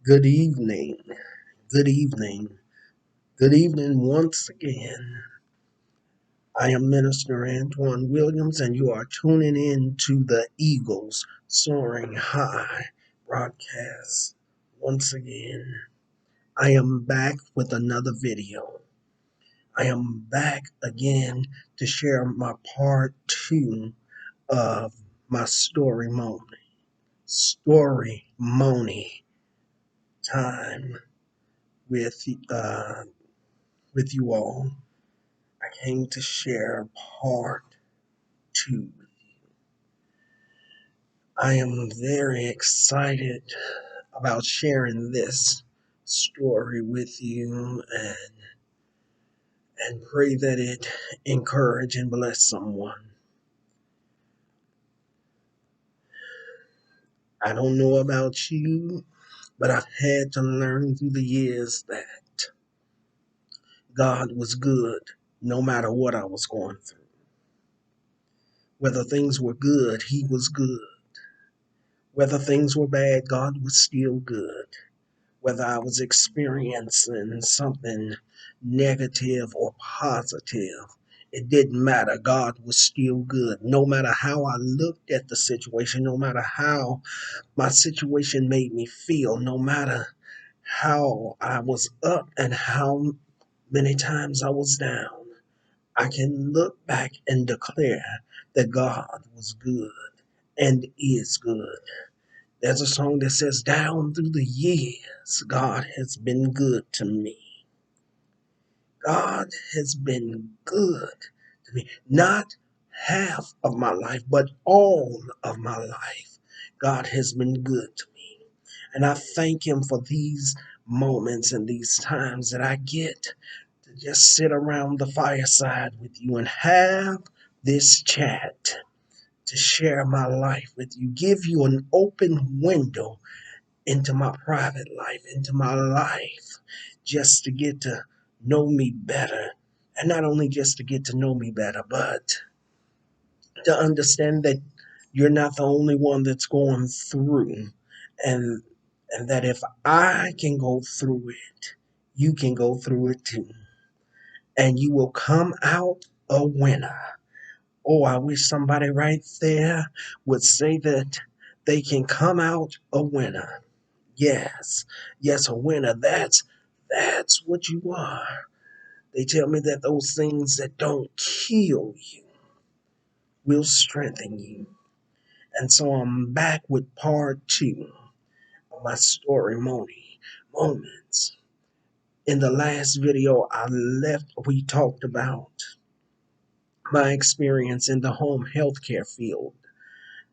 Good evening. Good evening. Good evening once again. I am Minister Antoine Williams, and you are tuning in to the Eagles Soaring High broadcast. Once again, I am back with another video. I am back again to share my part two of my Storimony. Storimony time with uh, with you all. I came to share part two. I am very excited about sharing this story with you and pray that it encourage and bless someone. I don't know about you, but I've had to learn through the years that God was good no matter what I was going through. Whether things were good, He was good. Whether things were bad, God was still good. Whether I was experiencing something negative or positive, it didn't matter. God was still good. No matter how I looked at the situation, no matter how my situation made me feel, no matter how I was up and how many times I was down, I can look back and declare that God was good and is good. There's a song that says, down through the years, God has been good to me. God has been good to me. Not half of my life, but all of my life. God has been good to me. And I thank Him for these moments and these times that I get to just sit around the fireside with you and have this chat to share my life with you, give you an open window into my private life, into my life, just to get to know me better. And not only just to get to know me better, but to understand that you're not the only one that's going through. And and that if I can go through it, you can go through it too. And you will come out a winner. Oh, I wish somebody right there would say that they can come out a winner. Yes, yes, a winner. That's what you are. They tell me that those things that don't kill you will strengthen you. And so I'm back with part two of my Storimony moments. In the last video we talked about my experience in the home healthcare field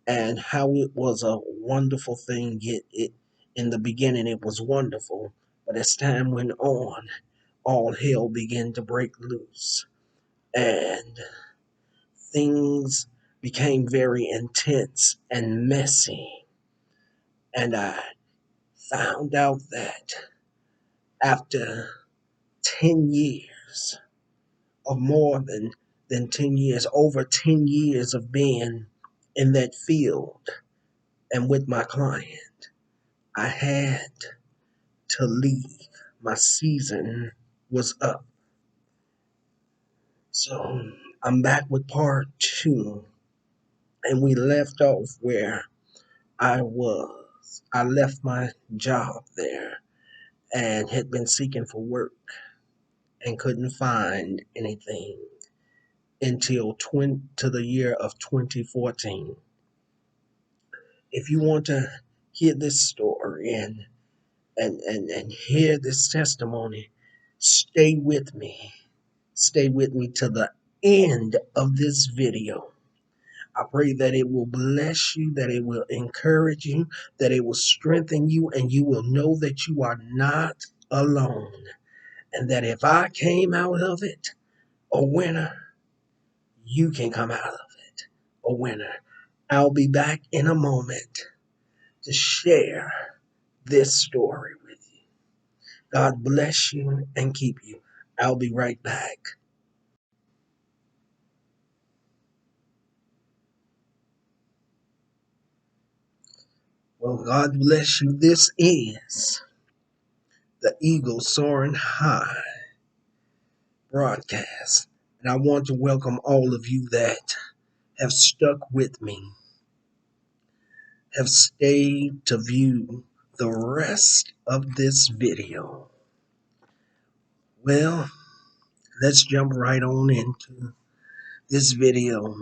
and how it was a wonderful thing. It in the beginning it was wonderful, but as time went on, all hell began to break loose and things became very intense and messy. And I found out that after 10 years, or more than 10 years, over 10 years of being in that field and with my client, I had to leave. My season was up. So I'm back with part two, and we left off where I was. I left my job there and had been seeking for work and couldn't find anything until to the year of 2014. If you want to hear this story and hear this testimony, stay with me. Stay with me to the end of this video. I pray that it will bless you, that it will encourage you, that it will strengthen you, and you will know that you are not alone. And that if I came out of it a winner, you can come out of it a winner. I'll be back in a moment to share this story with you. God bless you and keep you. I'll be right back. Well, God bless you. This is the Eagle Soaring High broadcast. And I want to welcome all of you that have stuck with me, have stayed to view the rest of this video. Well, let's jump right on into this video.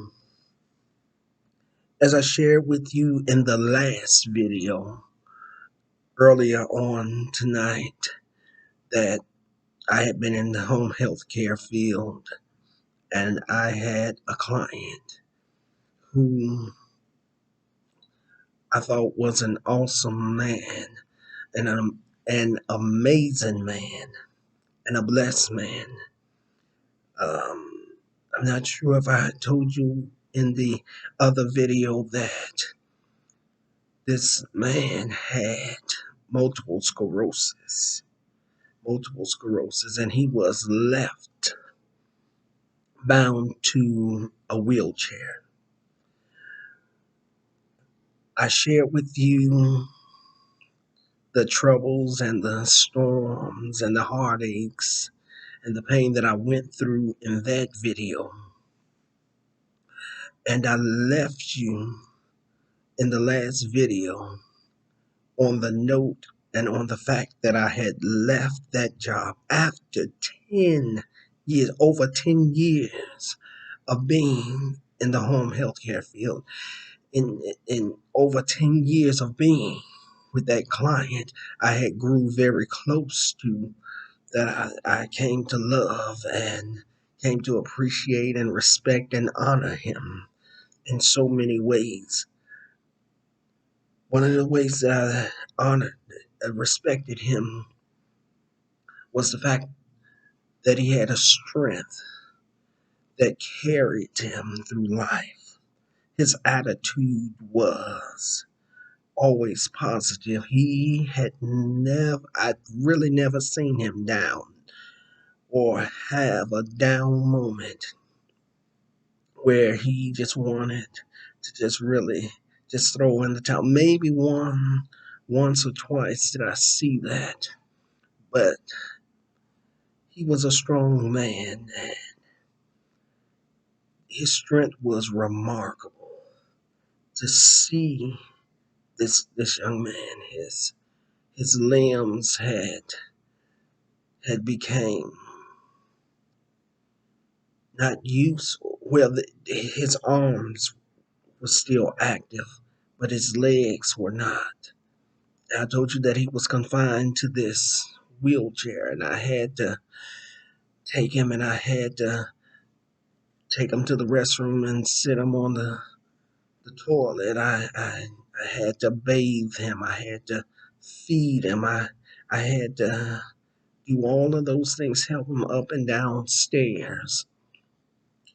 As I shared with you in the last video earlier on tonight, that I had been in the home health care field and I had a client who I thought was an awesome man and an amazing man and a blessed man. I'm not sure if I told you in the other video that this man had multiple sclerosis, and he was left bound to a wheelchair. I shared with you the troubles and the storms and the heartaches and the pain that I went through in that video. And I left you in the last video on the note and on the fact that I had left that job after 10 years, over 10 years of being in the home healthcare field, in over 10 years of being with that client. I had grew very close to, that I came to love and came to appreciate and respect and honor him in so many ways. One of the ways that I honored and respected him was the fact that he had a strength that carried him through life. His attitude was always positive. He had I'd really never seen him down or have a down moment where he just wanted to just really just throw in the towel. Maybe once or twice did I see that, but he was a strong man and his strength was remarkable. To see this young man, his limbs had became not useful. Well, his arms were still active, but his legs were not. I told you that he was confined to this wheelchair, and I had to take him, and I had to take him to the restroom and sit him on the toilet. I had to bathe him. I had to feed him. I had to do all of those things, help him up and down stairs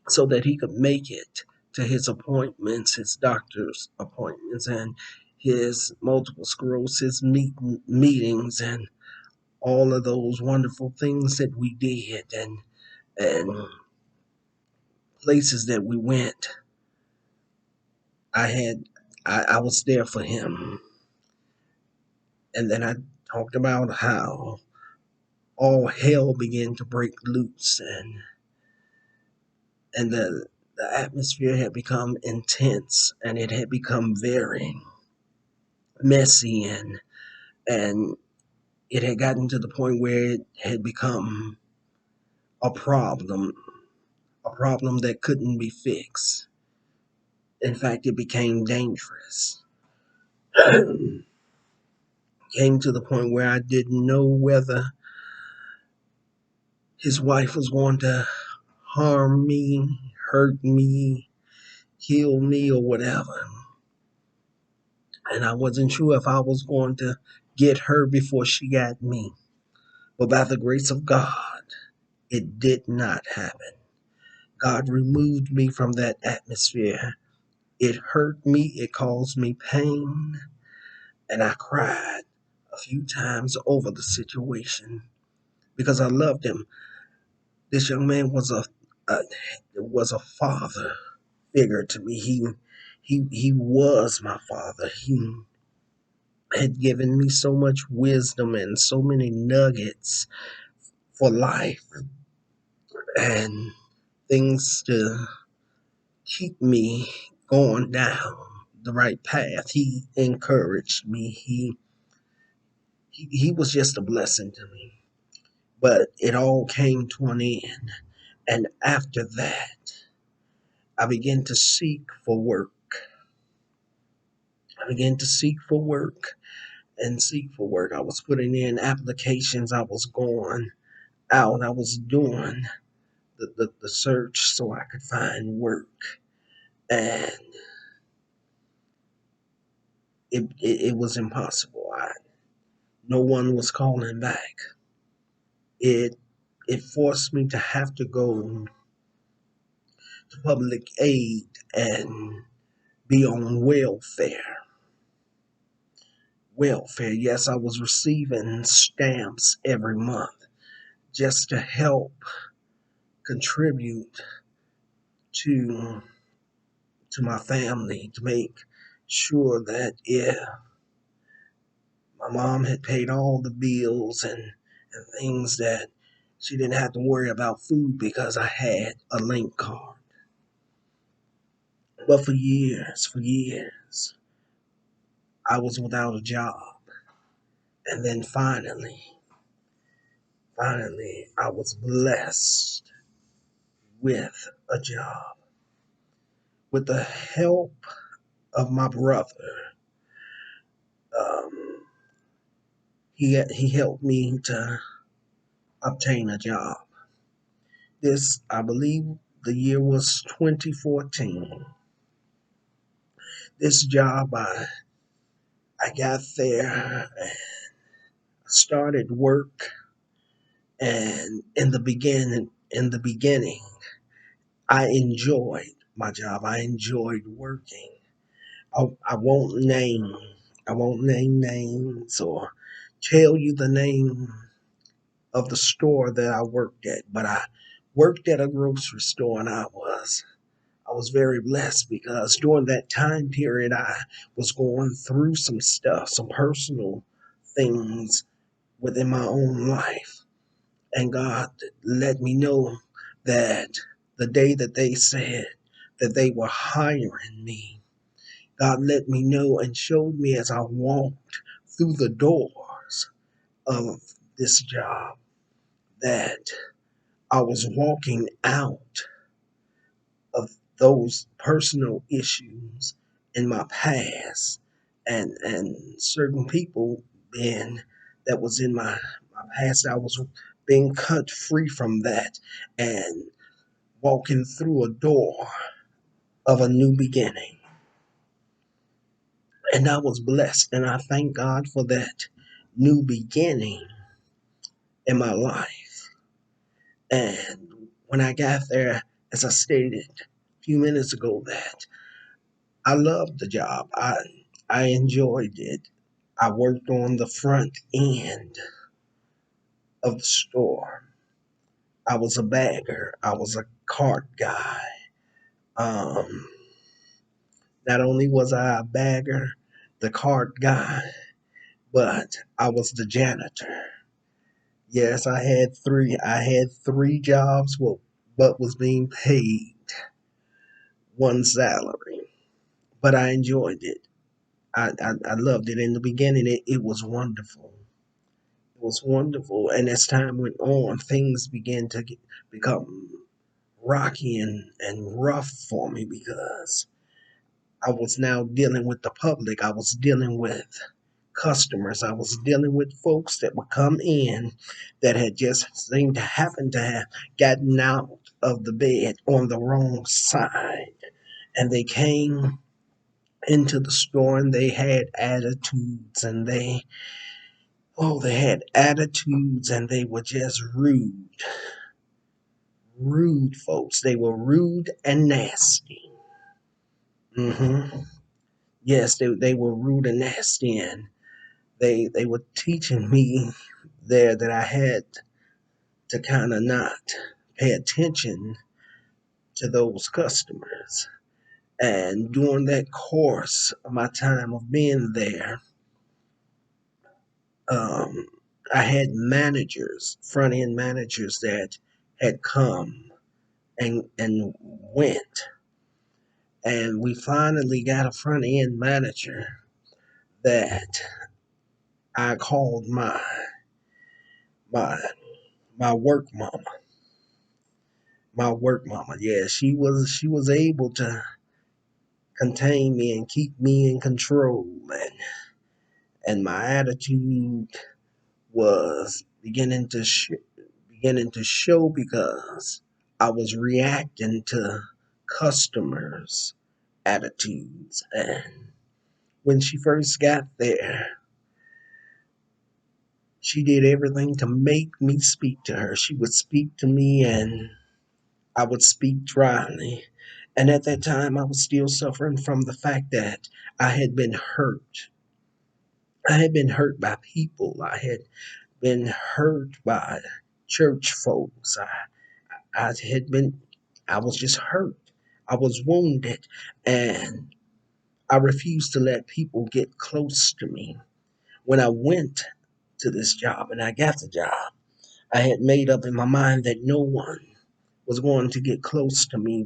so that he could make it to his appointments, his doctor's appointments, and his multiple sclerosis meetings, and all of those wonderful things that we did, and places that we went. I was there for him. And then I talked about how all hell began to break loose, and the atmosphere had become intense, and it had become very messy, and it had gotten to the point where it had become a problem that couldn't be fixed. In fact, it became dangerous. Came to the point where I didn't know whether his wife was going to harm me, hurt me, kill me, or whatever. And I wasn't sure if I was going to get her before she got me. But by the grace of God, it did not happen. God removed me from that atmosphere. It hurt me, it caused me pain, and I cried a few times over the situation because I loved him. This young man was a father figure to me. He was my father. had given me so much wisdom and so many nuggets for life and things to keep me going down the right path. He encouraged me. He was just a blessing to me. But it all came to an end. And after that, I began to seek for work. I began to seek for work and seek for work. I was putting in applications. I was going out. I was doing the search so I could find work. And it was impossible. No one was calling back. It it forced me to have to go to public aid and be on welfare. Welfare, yes, I was receiving stamps every month just to help contribute to to my family to make sure that my mom had paid all the bills and things that she didn't have to worry about food because I had a link card. But for years, I was without a job. And then finally, I was blessed with a job. With the help of my brother, um, he helped me to obtain a job. This, I believe, the year was 2014. This job, I got there, started work, and in the beginning, I enjoyed my job. I enjoyed working. I won't name names or tell you the name of the store that I worked at, but I worked at a grocery store and I was very blessed because during that time period I was going through some stuff, some personal things within my own life. And God let me know that the day that they said that they were hiring me, God let me know and showed me as I walked through the doors of this job that I was walking out of those personal issues in my past and certain people being that was in my past. I was being cut free from that and walking through a door of a new beginning. And I was blessed, and I thank God for that new beginning in my life. And when I got there, as I stated a few minutes ago, that I loved the job. I enjoyed it. I worked on the front end of the store. I was a bagger. I was a cart guy. Um, Not only was I a bagger, the cart guy, but I was the janitor. Yes, I had three jobs, but was being paid one salary. But I enjoyed it. I loved it. In the beginning, it was wonderful. It was wonderful. And as time went on, things began to become rocky and rough for me because I was now dealing with the public. I was dealing with customers. I was dealing with folks that would come in that had just seemed to happen to have gotten out of the bed on the wrong side. And they came into the store and they had attitudes and they had attitudes and they were just rude folks. They were rude and nasty. hmm Yes, they were rude and nasty, and they were teaching me there that I had to kind of not pay attention to those customers. And during that course of my time of being there, um, I had managers, front end managers that had come and went, and we finally got a front end manager that I called my my work mama. My work mama, yeah, she was able to contain me and keep me in control, and my attitude was beginning to show because I was reacting to customers' attitudes. And when she first got there, she did everything to make me speak to her. She would speak to me and I would speak dryly. And at that time, I was still suffering from the fact that I had been hurt. I had been hurt by people. I had been hurt by church folks. I had been, I was just hurt. I was wounded. And I refused to let people get close to me. When I went to this job and I got the job, I had made up in my mind that no one was going to get close to me,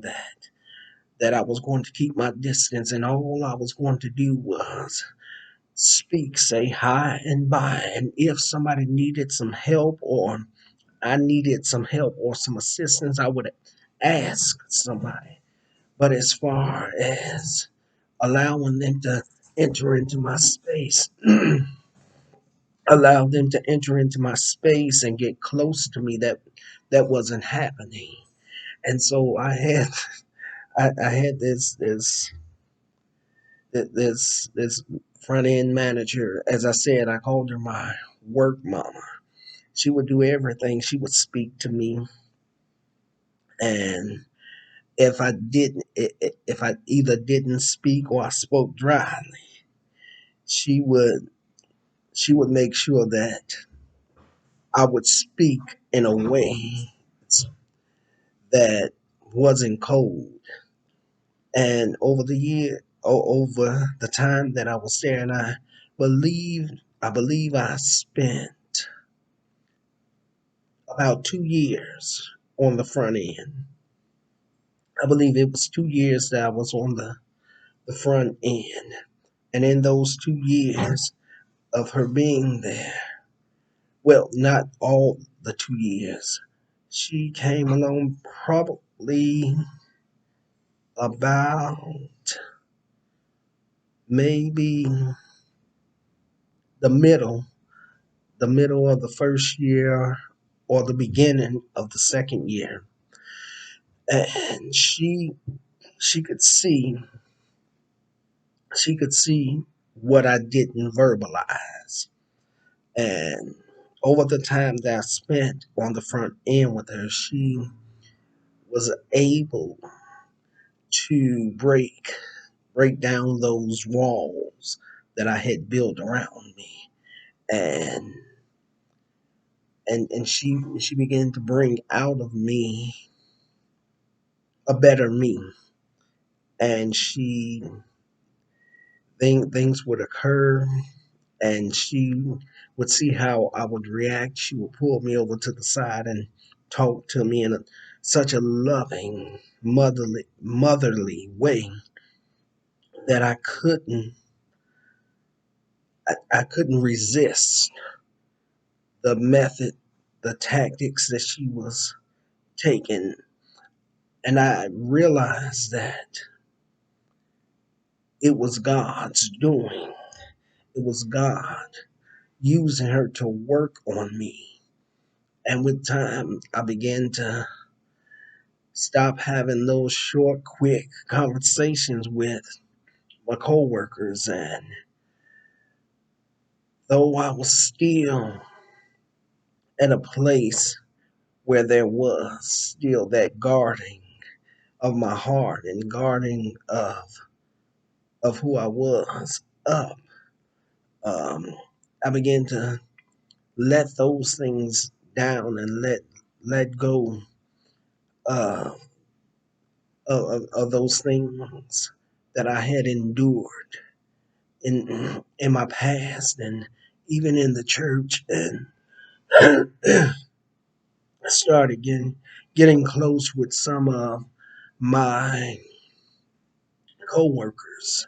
that I was going to keep my distance, and all I was going to do was speak, say hi and bye. And if somebody needed some help or I needed some help or some assistance, I would ask somebody. But as far as allowing them to enter into my space, allow them to enter into my space and get close to me, that wasn't happening. And so I had this front end manager. As I said, I called her my work mama. She would do everything. She would speak to me, and if I either didn't speak or I spoke dryly, she would she would make sure that I would speak in a way that wasn't cold. And over the time that I was there, and I believe I spent about 2 years on the front end. I believe it was 2 years that I was on the front end. And in those 2 years of her being there, well, not all the 2 years, she came along probably about maybe the middle, the middle of the first year or the beginning of the second year. And she could see she could see what I didn't verbalize. And over the time that I spent on the front end with her, she was able to break down those walls that I had built around me. And she began to bring out of me a better me. And things would occur and she would see how I would react. She would pull me over to the side and talk to me in such a loving, motherly way that I couldn't resist the method, the tactics that she was taking. And I realized that it was God's doing. It was God using her to work on me. And with time, I began to stop having those short, quick conversations with my coworkers. And though I was still in a place where there was still that guarding of my heart and guarding of who I was up, um, I began to let those things down and let go uh, of those things that I had endured in my past. And even in the church, and I started getting close with some of my coworkers.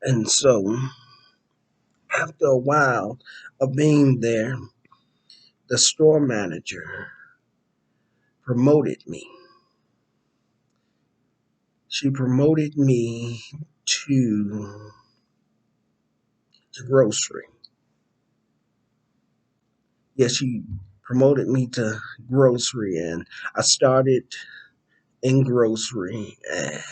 And so after a while of being there, the store manager promoted me. She promoted me to grocery. Yeah, she promoted me to grocery, and I started in grocery, and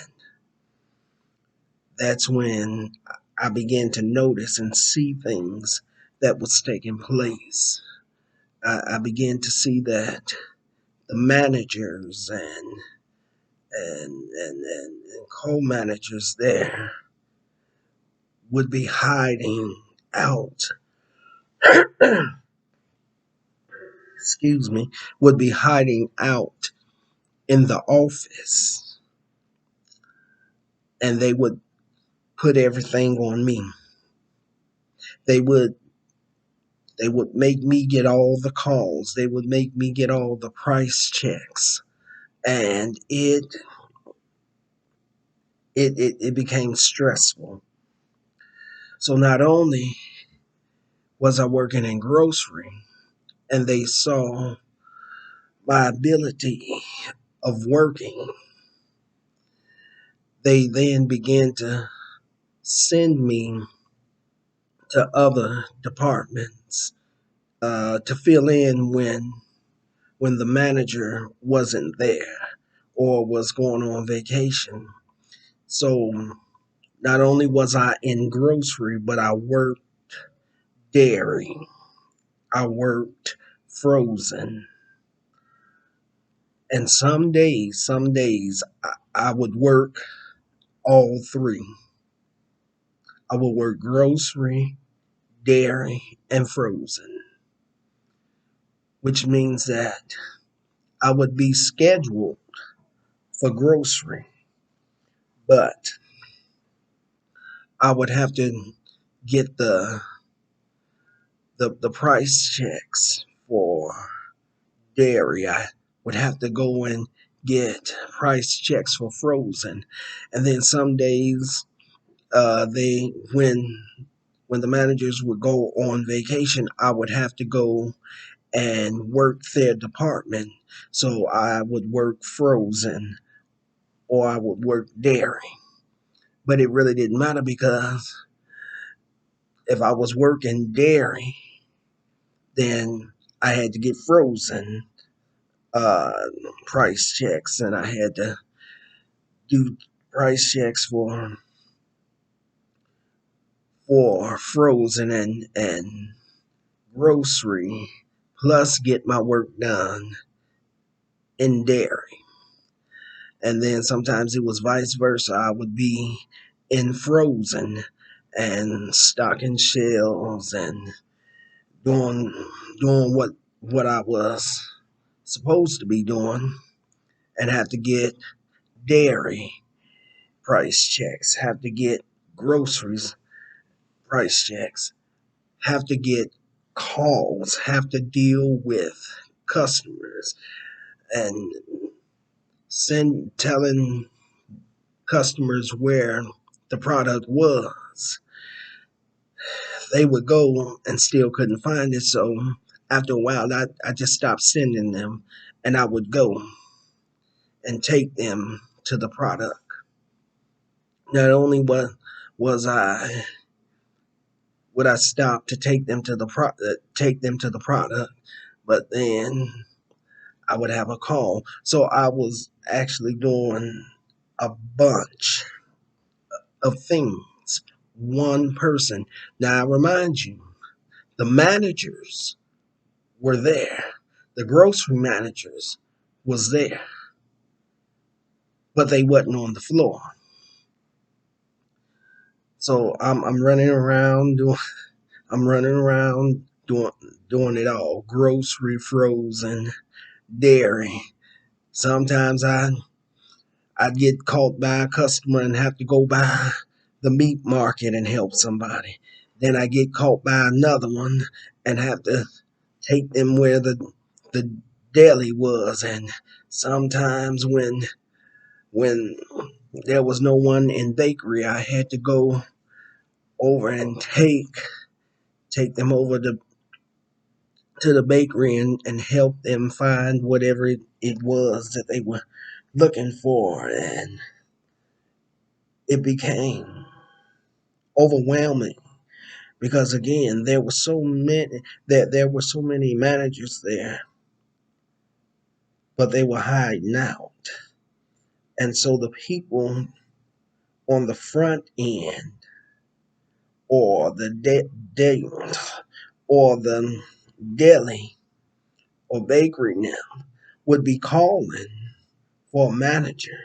that's when I began to notice and see things that was taking place. I began to see that the managers and co-managers there would be hiding out, excuse me, would be hiding out in the office, and they would put everything on me. They would they would make me get all the calls. They would make me get all the price checks, and it became stressful. So not only was I working in grocery, and they saw my ability of working, they then began to send me to other departments to fill in when the manager wasn't there or was going on vacation. So not only was I in grocery, but I worked dairy, I worked frozen, and some days I would work all three. I would work grocery, dairy, and frozen, which means that I would be scheduled for grocery, but I would have to get the price checks for dairy. I would have to go and get price checks for frozen, and then some days they when the managers would go on vacation, I would have to go and work their department. So I would work frozen or I would work dairy. But it really didn't matter because if I was working dairy, then I had to get frozen uh, price checks, and I had to do price checks for frozen and grocery, plus get my work done in dairy. And then sometimes it was vice versa. I would be in frozen and stocking shelves and doing doing what I was supposed to be doing, and have to get dairy price checks, have to get groceries price checks, have to get calls, have to deal with customers and send telling customers where the product was. They would go and still couldn't find it. So after a while, I just stopped sending them, and I would go and take them to the product. Not only was I would I stop to take them to the product, but then I would have a call. So I was actually doing a bunch of things. One person. Now I remind you, the managers were there. The grocery managers was there, but they wasn't on the floor. So I'm running around doing I'm running around doing it all. Grocery, frozen, dairy. Sometimes I'd get caught by a customer and have to go by the meat market and help somebody. Then I get caught by another one and have to take them where the deli was. And sometimes when there was no one in bakery, I had to go over and take them over to the bakery and help them find whatever it was that they were looking for. And it became overwhelming because again there were so many managers there, but they were hiding out. And so the people on the front end or or the deli or bakery now would be calling for a manager,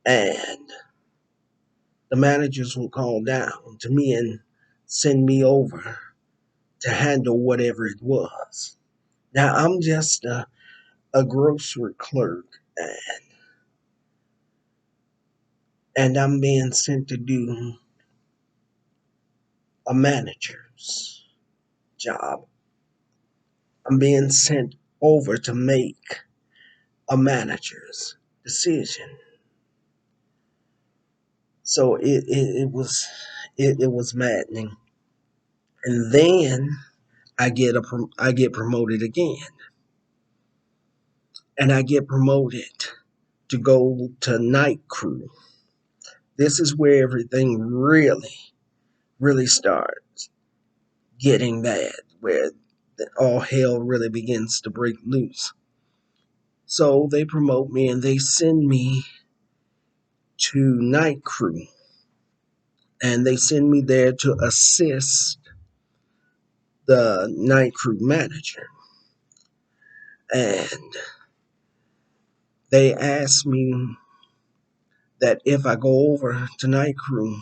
and the managers will call down to me and send me over to handle whatever it was. Now I'm just a grocery clerk, and I'm being sent to do a manager's job. I'm being sent over to make a manager's decision. So it was maddening. And then I get promoted again, and I get promoted to go to night crew. This is where everything really starts getting bad, where all hell really begins to break loose. So they promote me and they send me to night crew, and they send me there to assist the night crew manager. And they asked me that if I go over to night crew,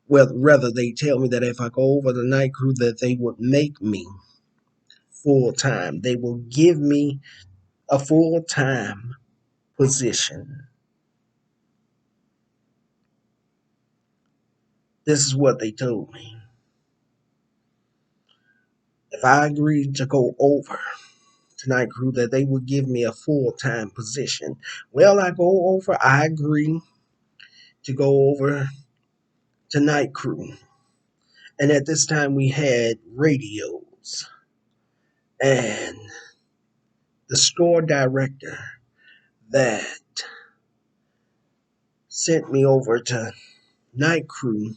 well, rather they tell me that if I go over the night crew, that they would make me full time. They will give me a full time position. This is what they told me. If I agreed to go over to night crew, that they would give me a full time position. Well, I agree to go over to night crew. And at this time, we had radios. And the store director that sent me over to night crew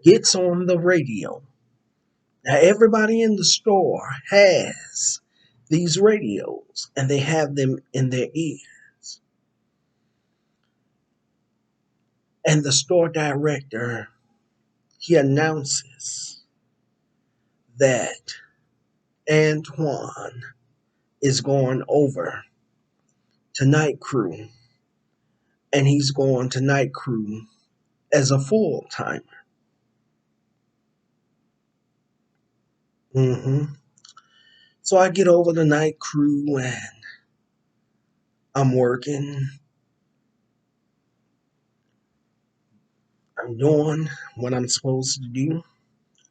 gets on the radio. Now, everybody in the store has these radios and they have them in their ears. And the store director, he announces that Antoine is going over to night crew, and he's going to night crew as a full timer. So I get over the night crew and I'm working. I'm doing what I'm supposed to do.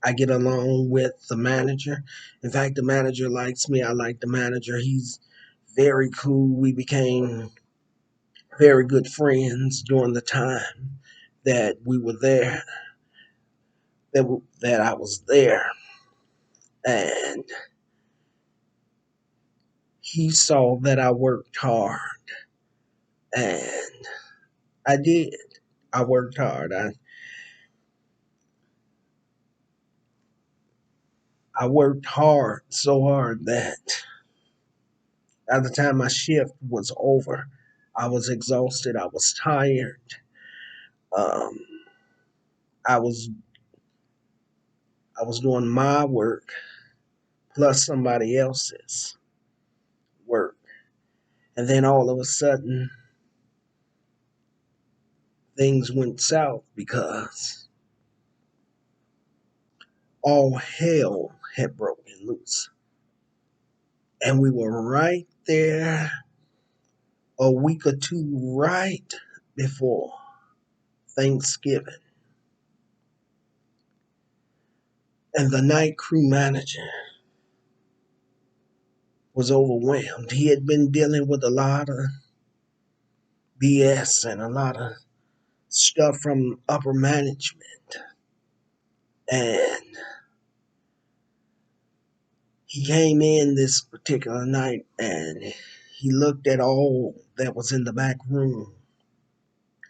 I get along with the manager. In fact, the manager likes me. I like the manager. He's very cool. We became very good friends during the time that we were there, that I was there. And he saw that I worked hard, and I did. I worked hard. I worked hard, so hard that by the time my shift was over, I was exhausted. I was tired. Um, I was I was doing my work plus somebody else's work, and then all of a sudden things went south because all hell had broken loose, and we were right there a week or two right before. Thanksgiving. And the night crew manager was overwhelmed. He had been dealing with a lot of BS and a lot of stuff from upper management. And he came in this particular night and he looked at all that was in the back room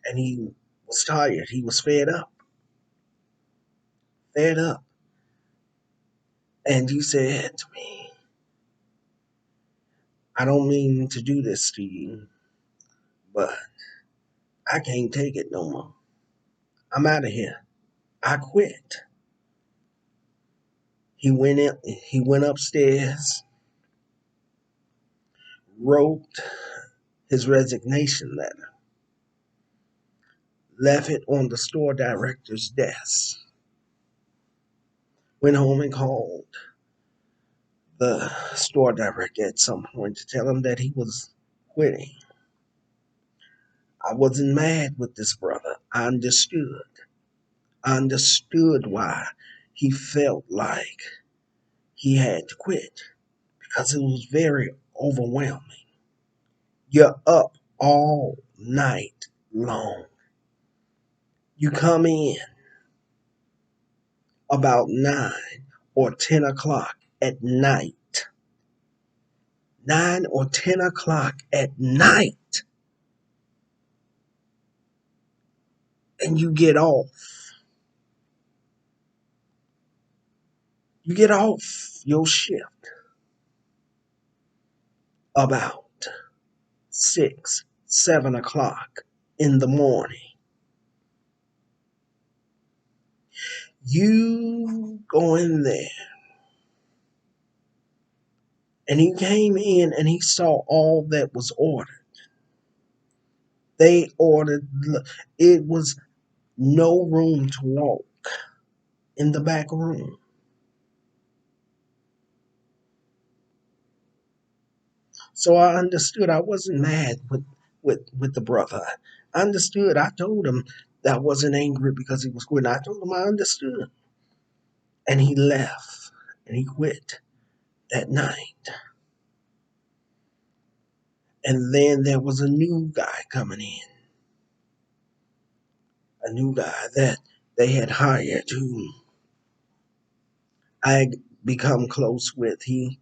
and he was tired. He was fed up, fed up. And he said to me, I don't mean to do this to you, but I can't take it no more. I'm out of here. I quit. He went upstairs, wrote his resignation letter, left it on the store director's desk, went home and called the store director at some point to tell him that he was quitting. I wasn't mad with this brother. I understood. I understood why he felt like he had to quit because it was very overwhelming. You're up all night long. You come in about 9 or 10 o'clock at night. 9 or 10 o'clock at night, and you get off. You get off your shift about 6, 7 o'clock in the morning. You go in there, and he came in and he saw all that was ordered. They ordered, it was no room to walk in the back room. So I understood. I wasn't mad with the brother. I understood. I told him that I wasn't angry because he was quitting. I told him I understood. And he left and he quit that night. And then there was a new guy coming in, a new guy that they had hired who I become close with. He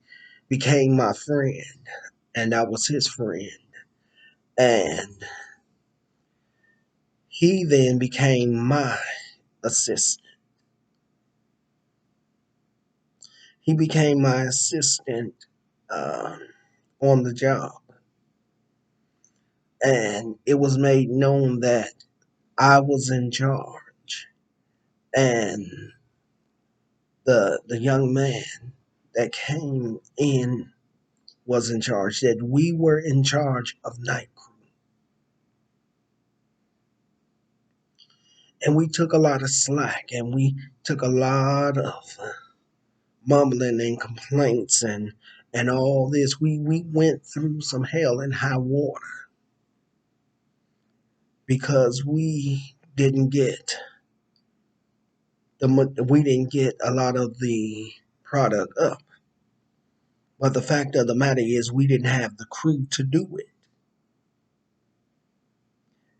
became my friend, and I was his friend. And he then became my assistant. He became my assistant uh, on the job. And it was made known that I was in charge. And the young man that came in was in charge, that we were in charge of night crew. And we took a lot of slack and we took a lot of mumbling and complaints and all this. We went through some hell and high water because we didn't get a lot of the product up. But the fact of the matter is we didn't have the crew to do it.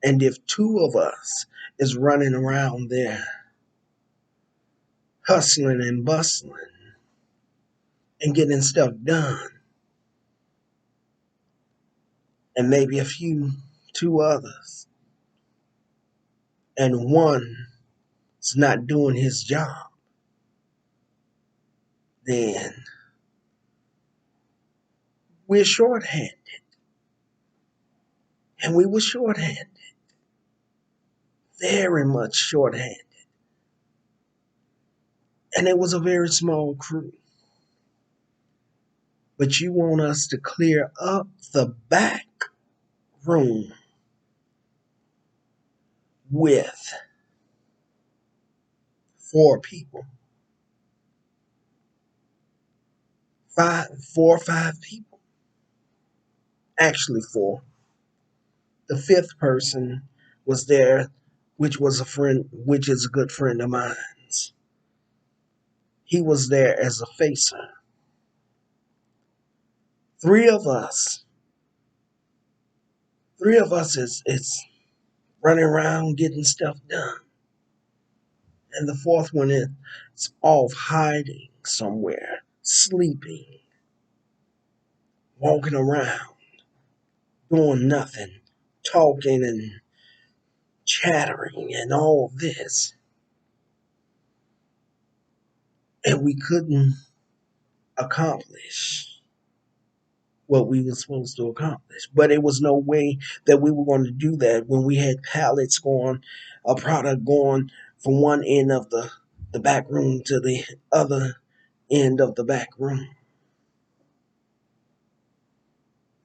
And if two of us is running around there hustling and bustling and getting stuff done, and maybe two others, and one is not doing his job, then we're shorthanded. And we were shorthanded, very much shorthanded. And it was a very small crew. But you want us to clear up the back room with 4 people, 4 or 5 people, actually 4. The 5th person was there which is a good friend of mine. He was there as a facer. Three of us, three of us is running around getting stuff done. And the fourth one is off hiding somewhere, sleeping, walking around, doing nothing, talking and chattering and all this. And we couldn't accomplish what we were supposed to accomplish. But it was no way that we were going to do that when we had pallets going, a product going from one end of the back room to the other end of the back room.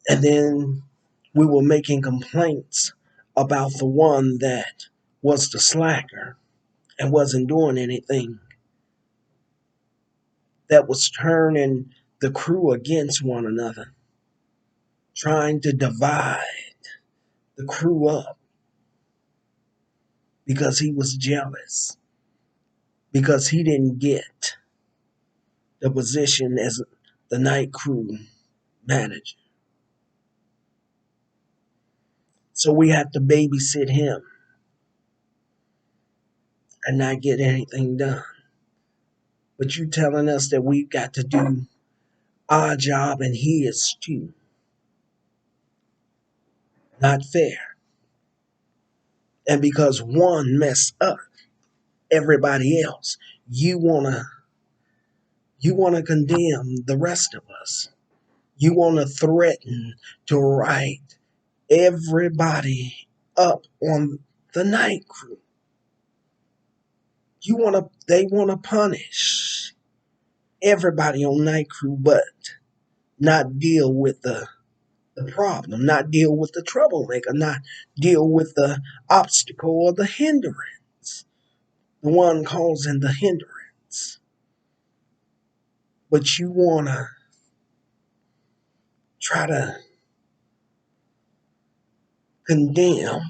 And then we were making complaints about the one that was the slacker and wasn't doing anything, that was turning the crew against one another, trying to divide the crew up because he was jealous, because he didn't get the position as the night crew manager. So we have to babysit him and not get anything done. But you telling us that we've got to do our job and his too. Not fair. And because one messed up everybody else, you wanna condemn the rest of us. You wanna threaten to write everybody up on the night crew. They wanna punish everybody on night crew, but not deal with the problem, not deal with the troublemaker, not deal with the obstacle or the hindrance, the one causing the hindrance. But you want to try to condemn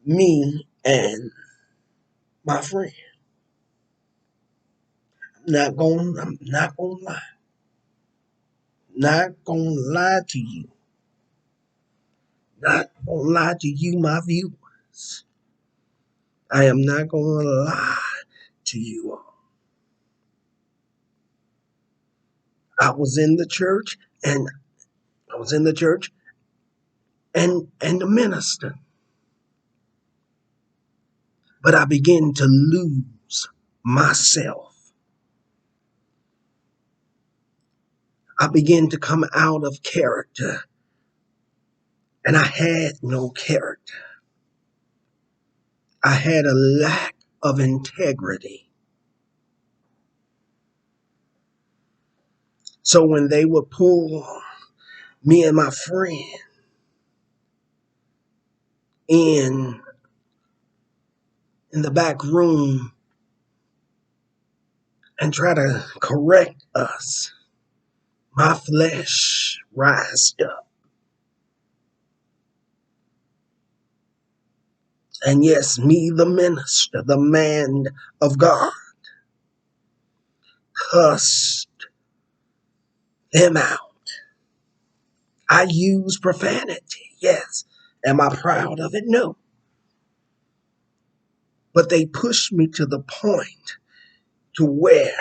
me and my friend. I'm not gonna lie. Not gonna lie to you. Not gonna lie to you, my viewers. I am not gonna lie to you all. I was in the church and I was in the church and the minister. But I began to lose myself. I began to come out of character, and I had no character. I had a lack of integrity. So when they would pull me and my friend in in the back room and try to correct us, my flesh rised up. And yes, me, the minister, the man of God, cussed them out. I use profanity, yes. Am I proud of it? No. But they pushed me to the point to where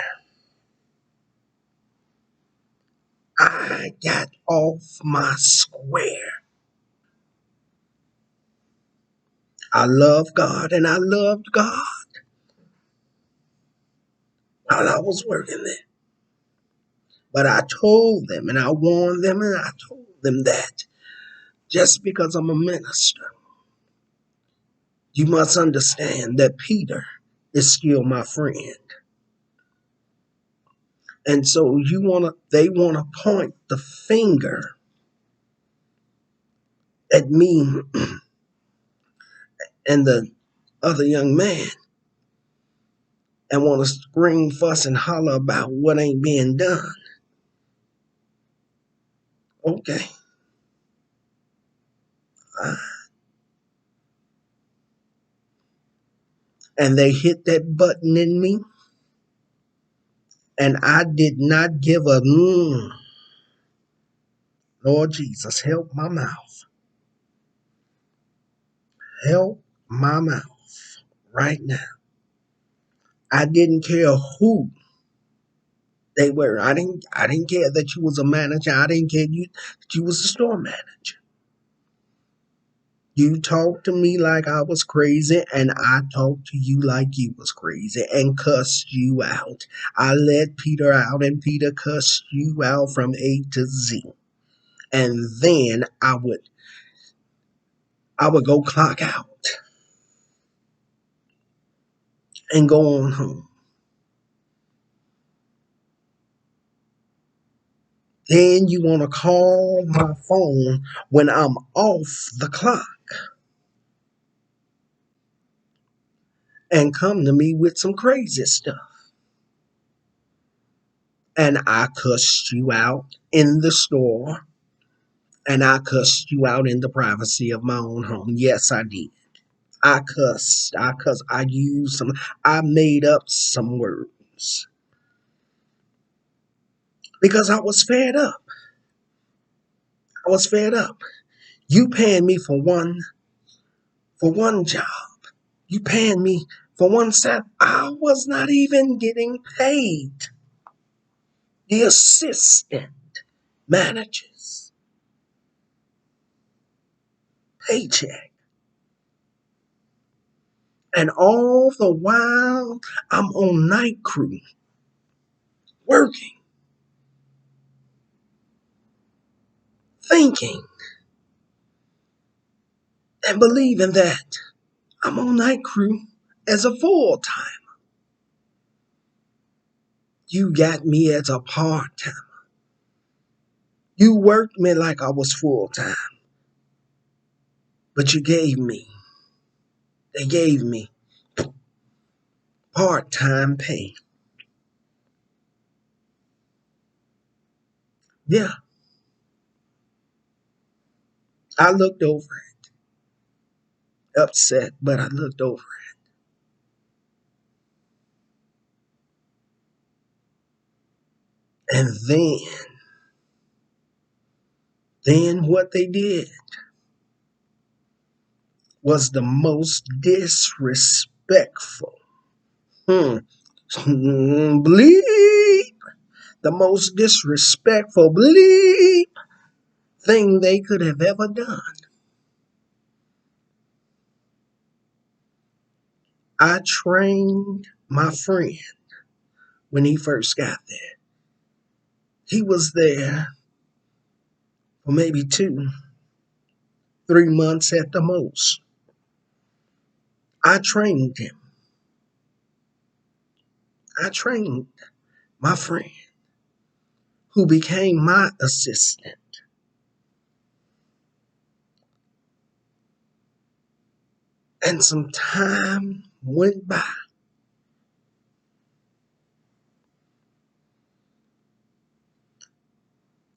I got off my square. I love God and I loved God while I was working there. But I told them and I warned them and I told them that just because I'm a minister, you must understand that Peter is still my friend. And so they wanna point the finger at me and the other young man and want to scream, fuss, and holler about what ain't being done. Okay. Uh, And they hit that button in me, and I did not give a Lord Jesus, help my mouth. Help my mouth right now. I didn't care who they were. I didn't care that you was a manager. I didn't care that you was a store manager. You talked to me like I was crazy, and I talked to you like you was crazy and cussed you out. I let Peter out, and Peter cussed you out from A to Z. And then I would go clock out and go on home. Then you want to call my phone when I'm off the clock and come to me with some crazy stuff. And I cussed you out in the store, and I cussed you out in the privacy of my own home. Yes, I did. I cussed. I used some, I made up some words because I was fed up. I was fed up. You paying me for one job. You paying me for one set. I was not even getting paid. The assistant manager's paycheck. And all the while, I'm on night crew working, thinking, and believing that I'm on night crew as a full time. You got me as a part time. You worked me like I was full time, but they gave me part time pay. Yeah, I looked over it, upset, but I looked over it. And then what they did was the most disrespectful. Hmm. Bleep. The most disrespectful bleep thing they could have ever done. I trained my friend when he first got there. He was there for maybe 2, 3 months at the most. I trained him. I trained my friend who became my assistant. And some time went by.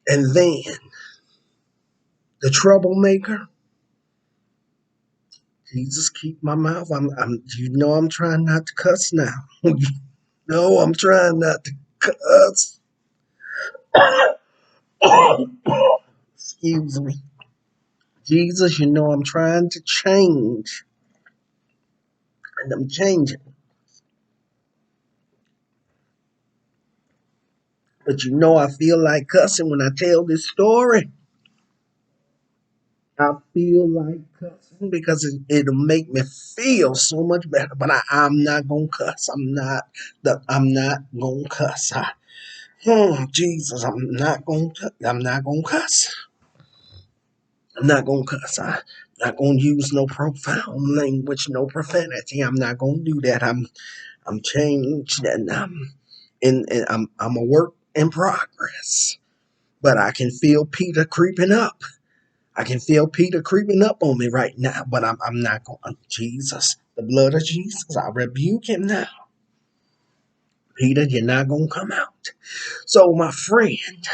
And then the troublemaker, Jesus, keep my mouth. I'm trying not to cuss now. No, I'm trying not to cuss. Excuse me. Jesus, I'm trying to change. And I'm changing. But I feel like cussing when I tell this story. I feel like cussing because it'll make me feel so much better. But I'm not gonna cuss. I'm not gonna cuss. Jesus, I'm not gonna cuss. I'm not gonna cuss. I'm not gonna use no profound language, no profanity. I'm not gonna do that. I'm changed, and I'm a work in progress. But I can feel Peter creeping up. I can feel Peter creeping up on me right now, but I'm not going. Jesus, the blood of Jesus, I rebuke him now. Peter, you're not going to come out. So, my friend,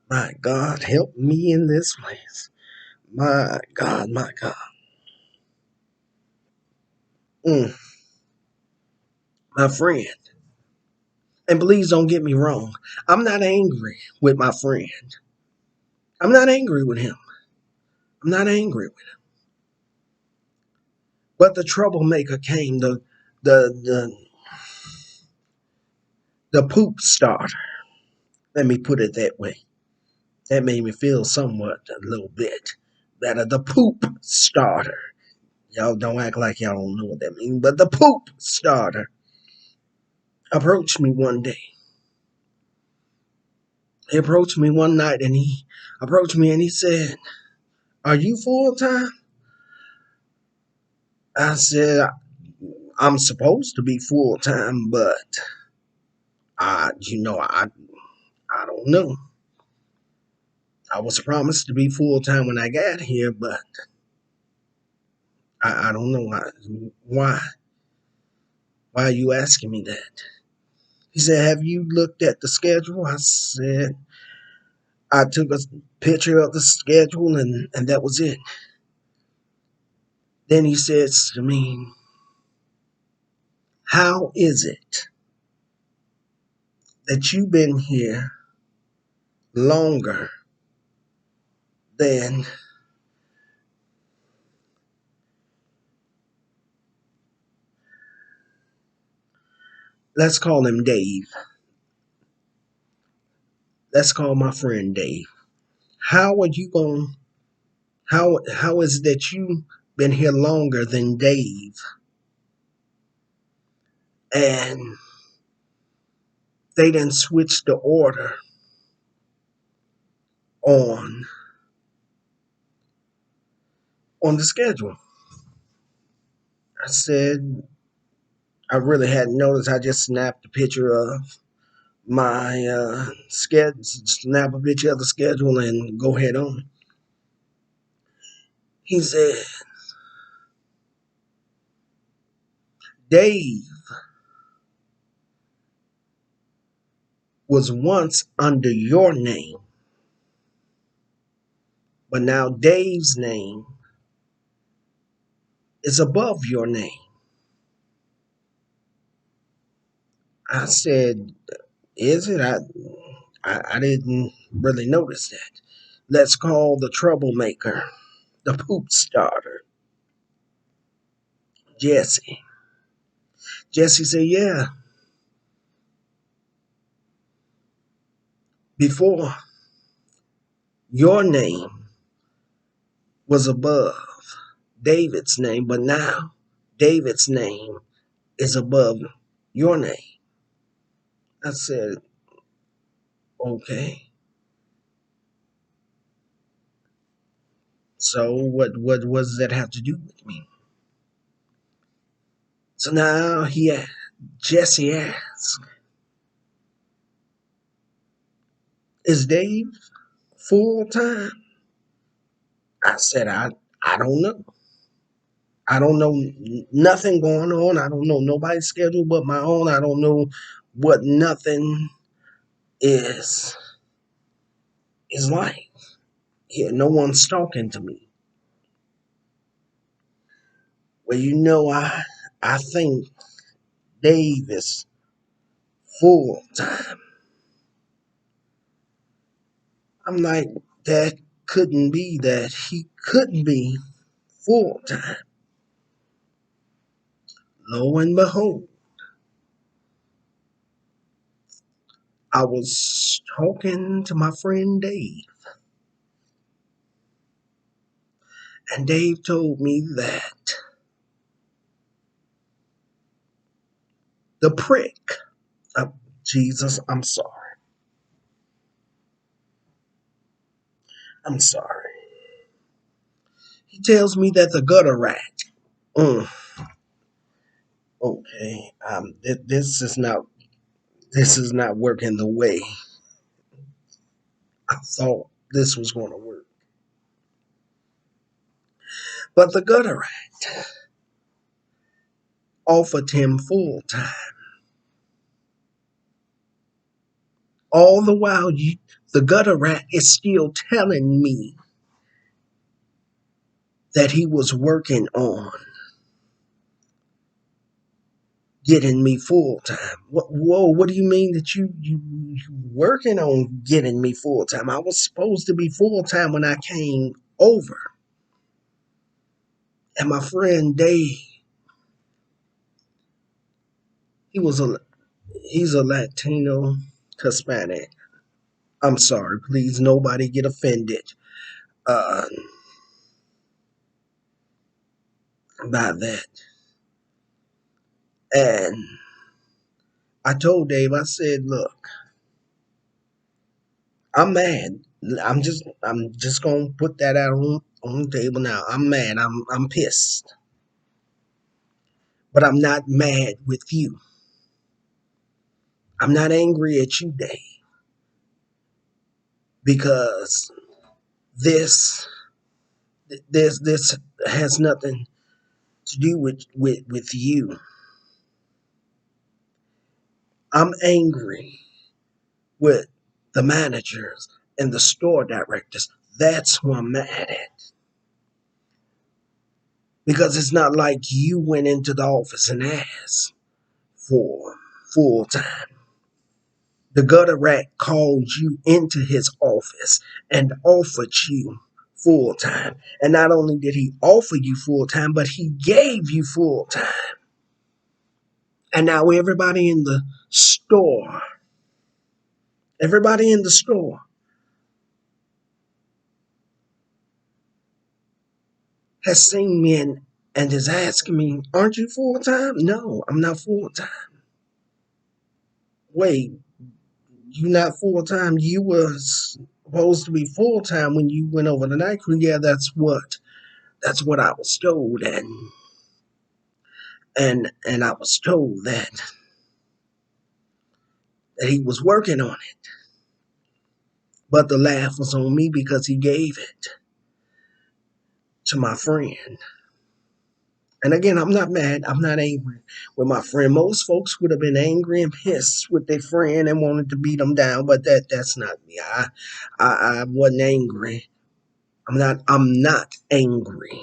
my God, help me in this place. My God, my God. Mm, my friend. And please don't get me wrong. I'm not angry with my friend. I'm not angry with him. I'm not angry with him. But the troublemaker came, the the the poop starter. Let me put it that way. That made me feel somewhat a little bit better. The poop starter. Y'all don't act like y'all don't know what that means, but the poop starter approached me one day. He approached me one night and he approached me and he said, "Are you full time?" I said, "I'm supposed to be full time, but I don't know. I was promised to be full time when I got here, but I don't know why. Why are you asking me that?" He said, "Have you looked at the schedule?" I said, "I took a picture of the schedule and that was it." Then he says to me, "How is it that you've been here longer than, let's call him Dave. Let's call my friend Dave. How are you going, how is it that you been here longer than Dave and they didn't switch the order on on the schedule?" I said, "I really hadn't noticed. I just snapped a picture of my schedule, snap a picture of the schedule and go head on." He said, "Dave was once under your name, but now Dave's name is above your name." I said, "Is it? I didn't really notice that. Let's call the troublemaker, the poop starter, Jesse." Jesse said, "Yeah, before your name was above David's name, but now David's name is above your name." I said, "Okay. So what does that have to do with me?" So now Jesse asks, "Is Dave full time?" I said, I don't know. I don't know nothing going on. I don't know nobody's schedule but my own. I don't know what nothing is like. Yeah, no one's talking to me. Well, I think Dave is full time. I'm like, that couldn't be that. He couldn't be full time. Lo and behold, I was talking to my friend Dave, and Dave told me that the prick, Jesus, I'm sorry. I'm sorry. He tells me that the gutter rat. Mm, okay, this is not working the way I thought this was going to work. But the gutter rat offered him full time. All the while, the gutter rat is still telling me that he was working on getting me full time. Whoa, what do you mean that you working on getting me full time? I was supposed to be full time when I came over. And my friend Dave, he was a he's a Latino Hispanic. I'm sorry, please nobody get offended uh by that. And I told Dave, I said, look, I'm mad. I'm just gonna put that out on the table now. I'm mad. I'm pissed. But I'm not mad with you. I'm not angry at you, Dave, because this this has nothing to do with you. I'm angry with the managers and the store directors. That's who I'm mad at. Because it's not like you went into the office and asked for full time. The gutter rat called you into his office and offered you full time. And not only did he offer you full time, but he gave you full time. And now everybody in the store has seen me and is asking me, aren't you full time? No, I'm not full time. Wait, you not full time? You was supposed to be full time when you went over the night crew. Yeah, that's what I was told, and I was told that he was working on it. But the laugh was on me because he gave it to my friend. And again, I'm not mad. I'm not angry with my friend. Most folks would have been angry and pissed with their friend and wanted to beat them down, but that's not me. I wasn't angry. I'm not angry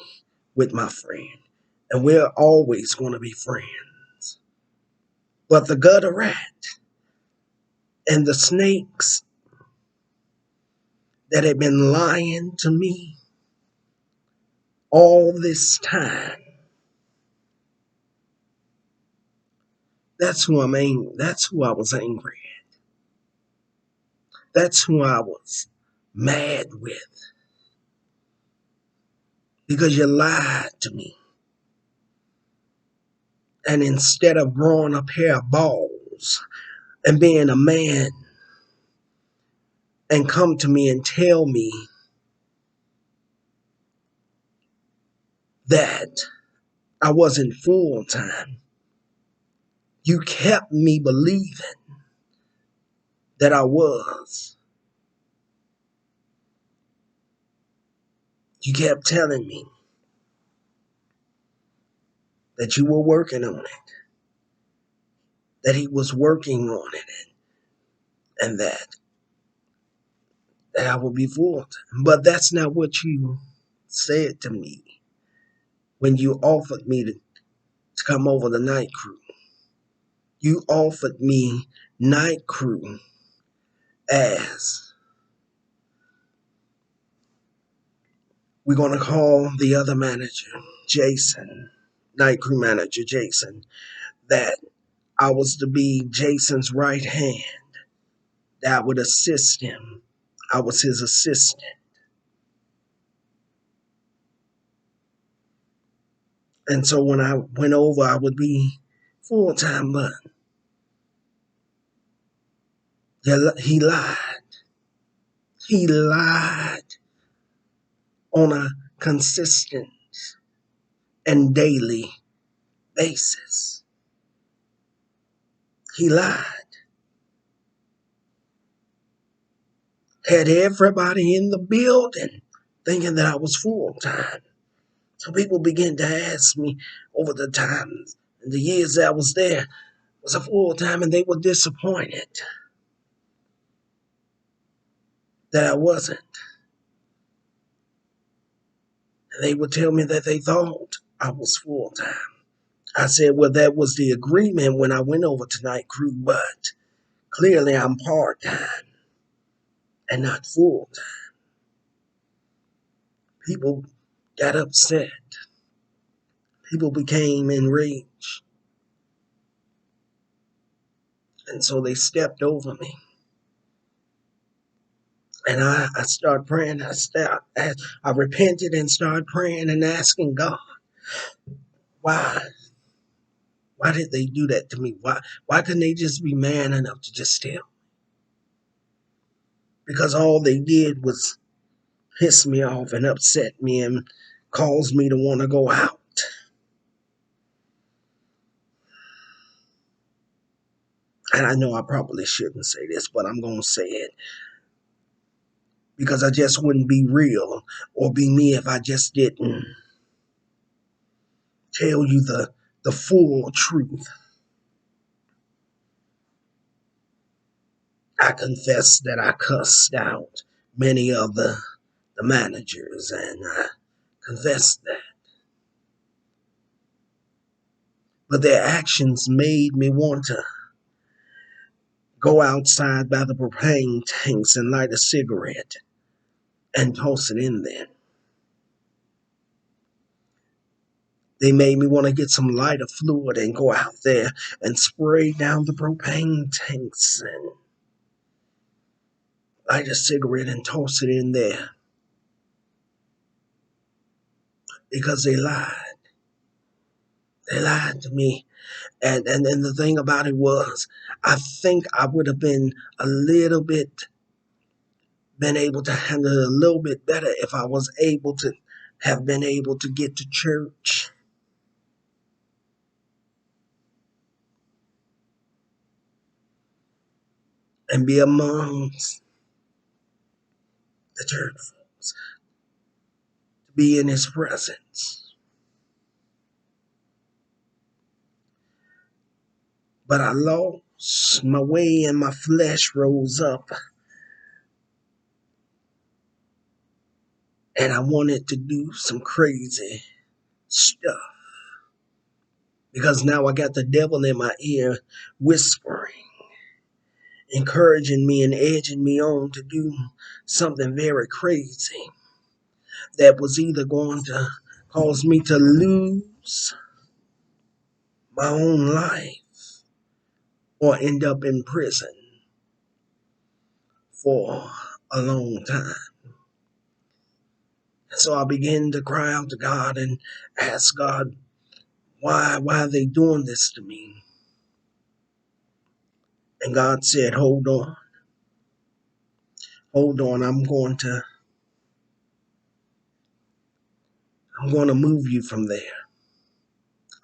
with my friend. And we're always going to be friends. But the gutter rat and the snakes that have been lying to me all this time, that's who I'm angry. That's who I was angry at. That's who I was mad with. Because you lied to me. And instead of growing a pair of balls and being a man and come to me and tell me that I wasn't full time, you kept me believing that I was. You kept telling me that you were working on it, that he was working on it, and that I would be full time. But that's not what you said to me when you offered me to come over the night crew. You offered me night crew as we're going to call the other manager, Jason, night crew manager Jason, that I was to be Jason's right hand, that I would assist him. I was his assistant. And so when I went over, I would be full time, but he lied. He lied on a consistent and daily basis. He lied. Had everybody in the building thinking that I was full time. So people began to ask me over the times and the years that I was there, was a full time, and they were disappointed that I wasn't. And they would tell me that they thought I was full time. I said, well, that was the agreement when I went over to night crew, but clearly I'm part-time and not full. People got upset. People became enraged. And so they stepped over me. And I started praying. I repented and started praying and asking God, why? Why did they do that to me? Why couldn't they just be man enough to just tell? Because all they did was piss me off and upset me and cause me to want to go out. And I know I probably shouldn't say this, but I'm going to say it because I just wouldn't be real or be me if I just didn't tell you the full truth. I confess that I cussed out many of the managers, and I confess that. But their actions made me want to go outside by the propane tanks and light a cigarette and toss it in there. They made me want to get some lighter fluid and go out there and spray down the propane tanks and light a cigarette and toss it in there because they lied. They lied to me. And the thing about it was, I think I would have been a little bit, been able to handle it a little bit better if I was able to have been able to get to church and be amongst the church folks, to be in his presence. But I lost my way and my flesh rose up and I wanted to do some crazy stuff because now I got the devil in my ear whispering, encouraging me and edging me on to do something very crazy that was either going to cause me to lose my own life or end up in prison for a long time. So I began to cry out to God and ask God, why are they doing this to me? And God said, hold on, I'm going to move you from there.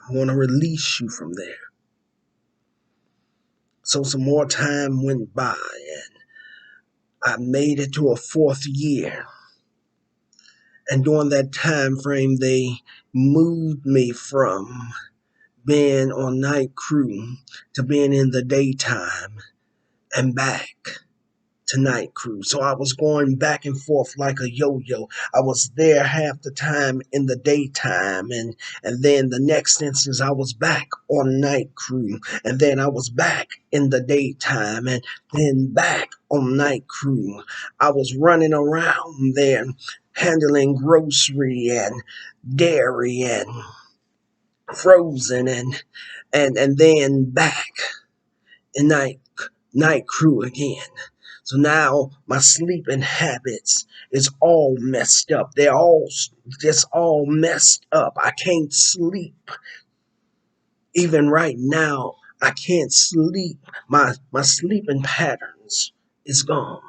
I'm going to release you from there. So some more time went by and I made it to a fourth year. And during that time frame, they moved me from being on night crew to being in the daytime and back to night crew. So I was going back and forth like a yo-yo. I was there half the time in the daytime, and then the next instance I was back on night crew, and then I was back in the daytime, and then back on night crew. I was running around there handling grocery and dairy and frozen and then back in night crew again. So now my sleeping habits is all messed up. They're all just all messed up. I can't sleep. Even right now, I can't sleep. My sleeping patterns is gone.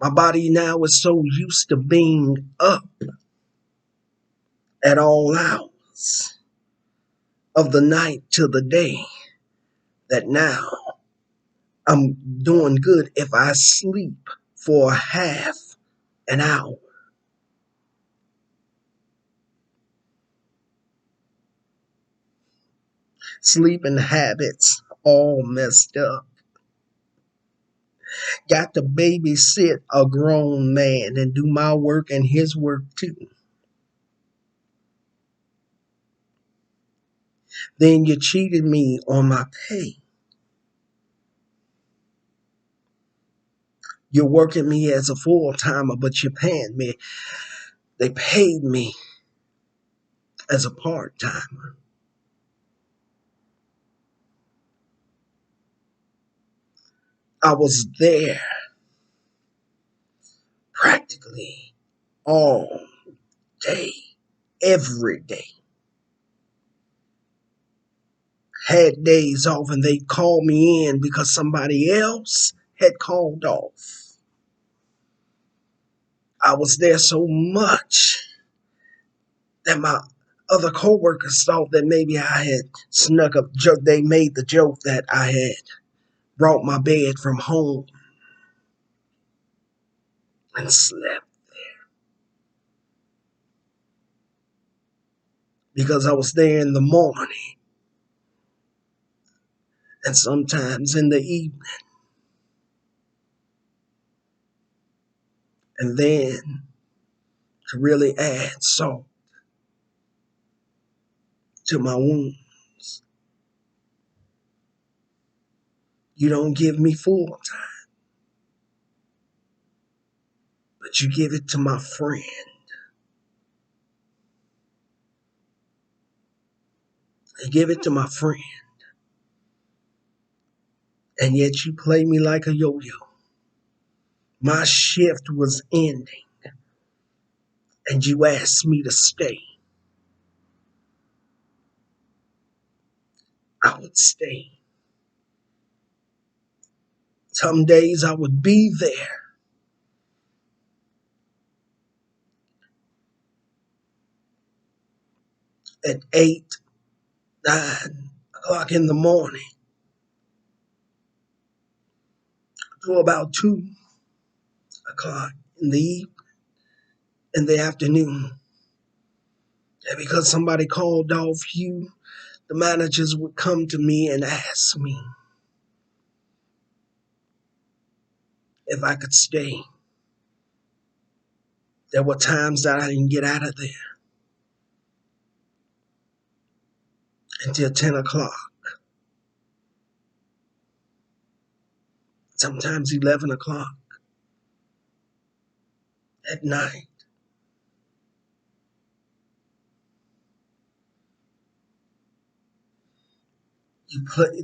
My body now is so used to being up at all hours of the night to the day that now I'm doing good if I sleep for half an hour. Sleeping habits all messed up. Got to babysit a grown man and do my work and his work too. Then you cheated me on my pay. You're working me as a full-timer, but you're paying me. They paid me as a part-timer. I was there practically all day, every day. Had days off and they'd call me in because somebody else had called off. I was there so much that my other coworkers thought that maybe I had snuck up. They made the joke that I had brought my bed from home and slept because I was there in the morning and sometimes in the evening. And then to really add salt to my wounds, you don't give me full time, but you give it to my friend. You give it to my friend, and yet you play me like a yo-yo. My shift was ending, and you asked me to stay. I would stay. Some days I would be there at 8, 9 o'clock in the morning to about 2 o'clock in the afternoon. And because somebody called off you, the managers would come to me and ask me if I could stay. There were times that I didn't get out of there until 10 o'clock, sometimes 11 o'clock at night.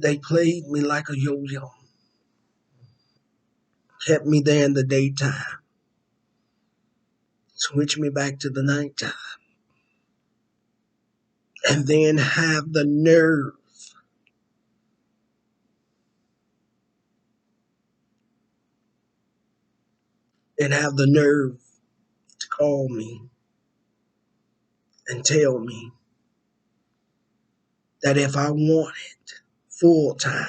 They played me like a yo-yo, kept me there in the daytime, switched me back to the nighttime, and then have the nerve to call me and tell me that if I wanted full time,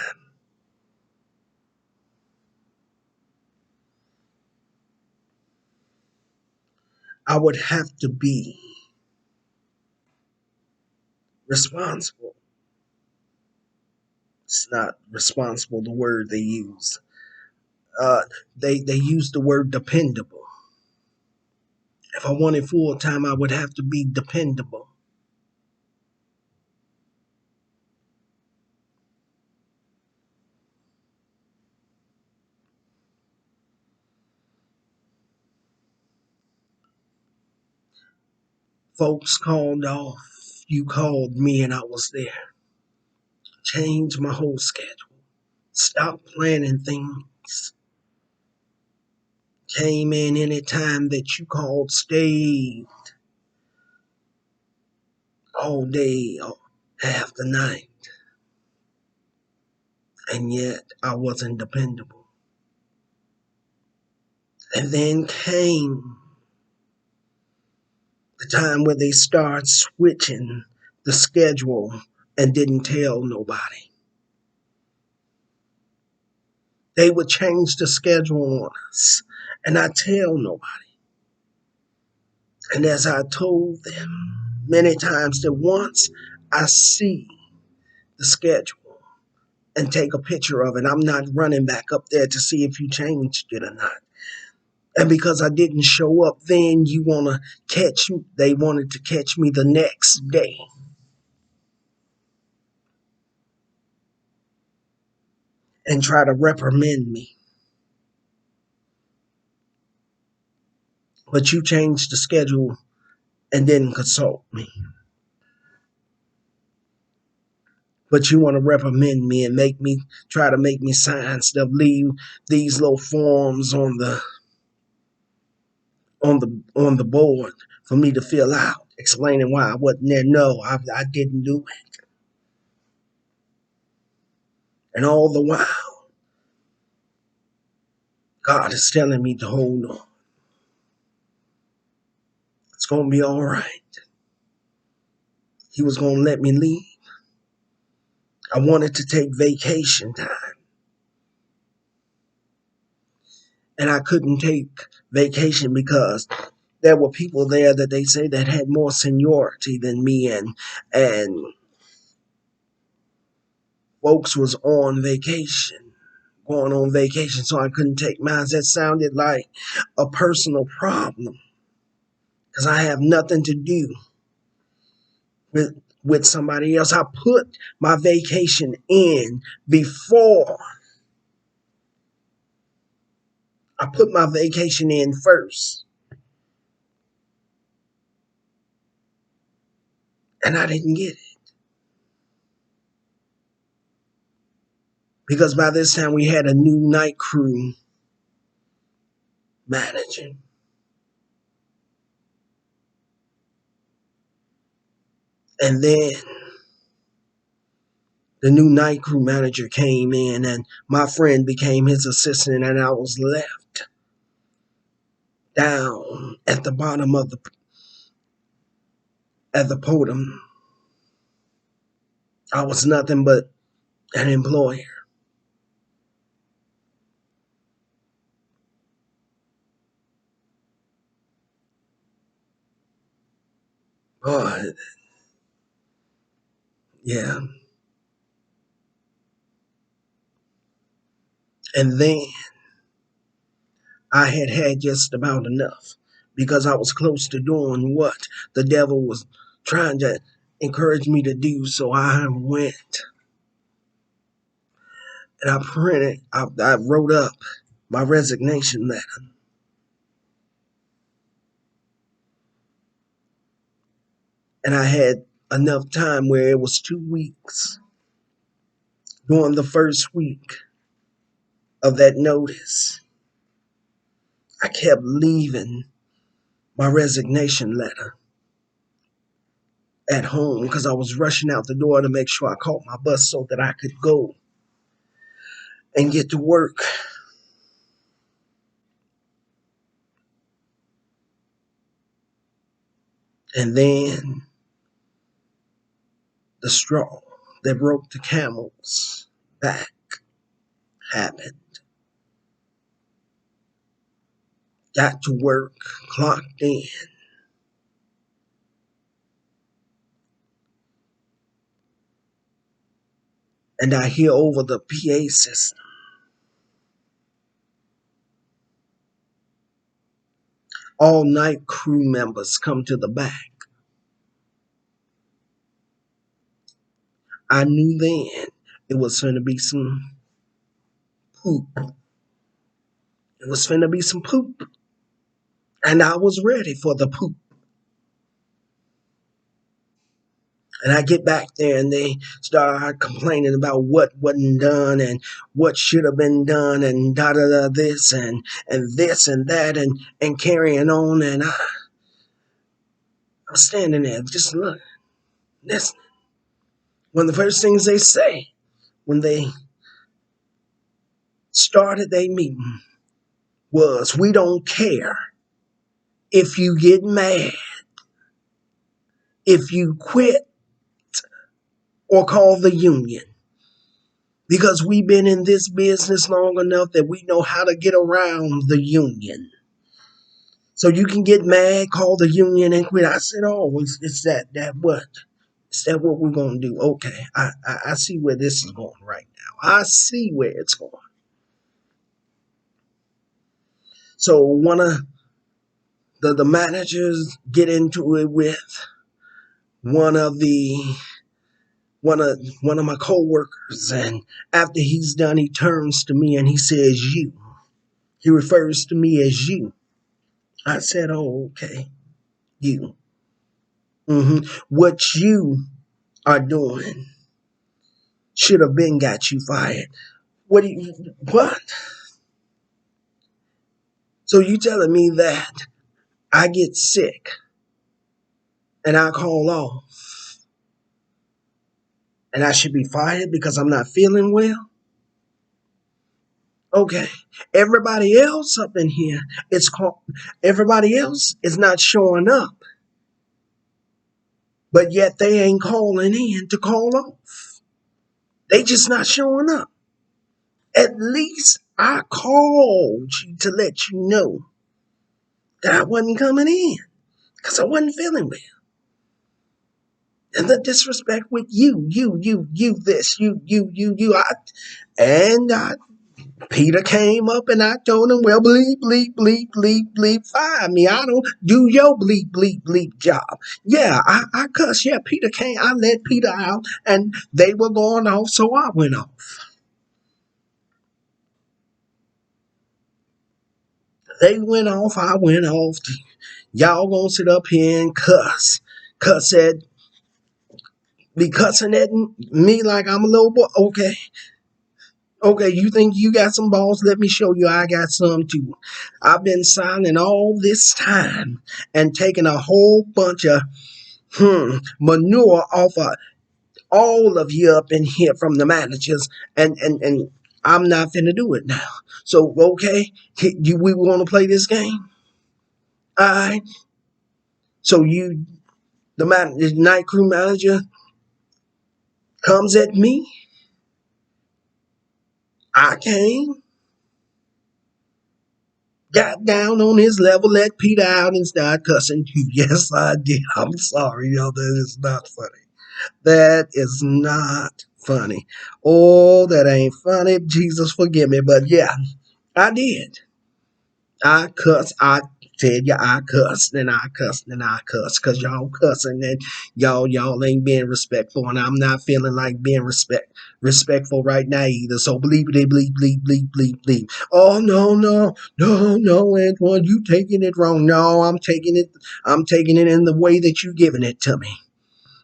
I would have to be responsible. It's not responsible, the word they use. Uh, they use the word dependable. If I wanted full time, I would have to be dependable. Folks called off. You called me and I was there. Changed my whole schedule. Stopped planning things. Came in any time that you called. Stayed all day or half the night. And yet I wasn't dependable. And then came the time where they started switching the schedule and didn't tell nobody. They would change the schedule on us and not tell nobody. And as I told them many times, that once I see the schedule, and take a picture of it. I'm not running back up there to see if you changed it or not. And because I didn't show up then, you want to catch me. They wanted to catch me the next day and try to reprimand me. But you changed the schedule and didn't consult me. But you want to reprimand me and try to make me sign stuff, leave these little forms on the board for me to fill out, explaining why I wasn't there. No, I didn't do it. And all the while, God is telling me to hold on. It's going to be all right. He was going to let me leave. I wanted to take vacation time. And I couldn't take vacation because there were people there that they say that had more seniority than me, and folks was on vacation, going on vacation, so I couldn't take mine. That sounded like a personal problem because I have nothing to do with somebody else. I put my vacation in before. I put my vacation in first, and I didn't get it because by this time we had a new night crew manager. And then the new night crew manager came in, and my friend became his assistant, and I was left down at the bottom of the podium. I was nothing but an employer. But yeah, and then I had had just about enough because I was close to doing what the devil was trying to encourage me to do. So I went and I wrote up my resignation letter. And I had enough time where it was 2 weeks. During the first week of that notice, I kept leaving my resignation letter at home because I was rushing out the door to make sure I caught my bus so that I could go and get to work. And then the straw that broke the camel's back happened. Got to work, clocked in, and I hear over the PA system, all night crew members come to the back. I knew then it was going to be some poop. It was finna be some poop. And I was ready for the poop. And I get back there and they start complaining about what wasn't done and what should have been done and da da da this and this and that and carrying on. And I was standing there just look, listening. One of the first things they say when they started their meeting was, "We don't care if you get mad, if you quit, or call the union. Because we've been in this business long enough that we know how to get around the union. So you can get mad, call the union and quit." I said, "Oh, it's that what? Is that what we're gonna do? Okay, I see where this is going right now. I see where it's going. So one of the managers get into it with one of the one of my coworkers, and after he's done, he turns to me and he says, "You." He refers to me as you. I said, "Oh, okay, you. What you are doing should have been got you fired. What do you what? So you telling me that I get sick and I call off and I should be fired because I'm not feeling well?" Okay. Everybody else up in here, it's called everybody else is not showing up, but yet they ain't calling in to call off. They just not showing up. At least I called you to let you know that I wasn't coming in because I wasn't feeling well. And the disrespect with you, this, you. And Peter came up and I told him, well, bleep, bleep, bleep, bleep, bleep, fire me. I don't do your bleep, bleep, bleep job. Yeah, I cuss. Yeah, Peter came. I let Peter out and they were going off, so I went off. They went off, I went off. Y'all gonna sit up here and cuss. Cuss at be cussing at me like I'm a little boy. Okay. Okay, you think you got some balls? Let me show you I got some too. I've been silent all this time and taking a whole bunch of manure off of all of you up in here from the managers, and I'm not finna do it now. So okay, we want to play this game. All right. So the night crew manager comes at me. I came, got down on his level, let Peter out, and started cussing you. Yes, I did. I'm sorry, y'all. That is not funny. That is not funny. Oh, that ain't funny. Jesus forgive me. But yeah, I did. I cussed. I said, yeah, I cussed and I cussed and I cussed because y'all cussing and y'all ain't being respectful, and I'm not feeling like being respectful right now either. So bleep bleep bleep bleep bleep bleep bleep. Oh no, Antoine, you taking it wrong. No, I'm taking it in the way that you giving it to me.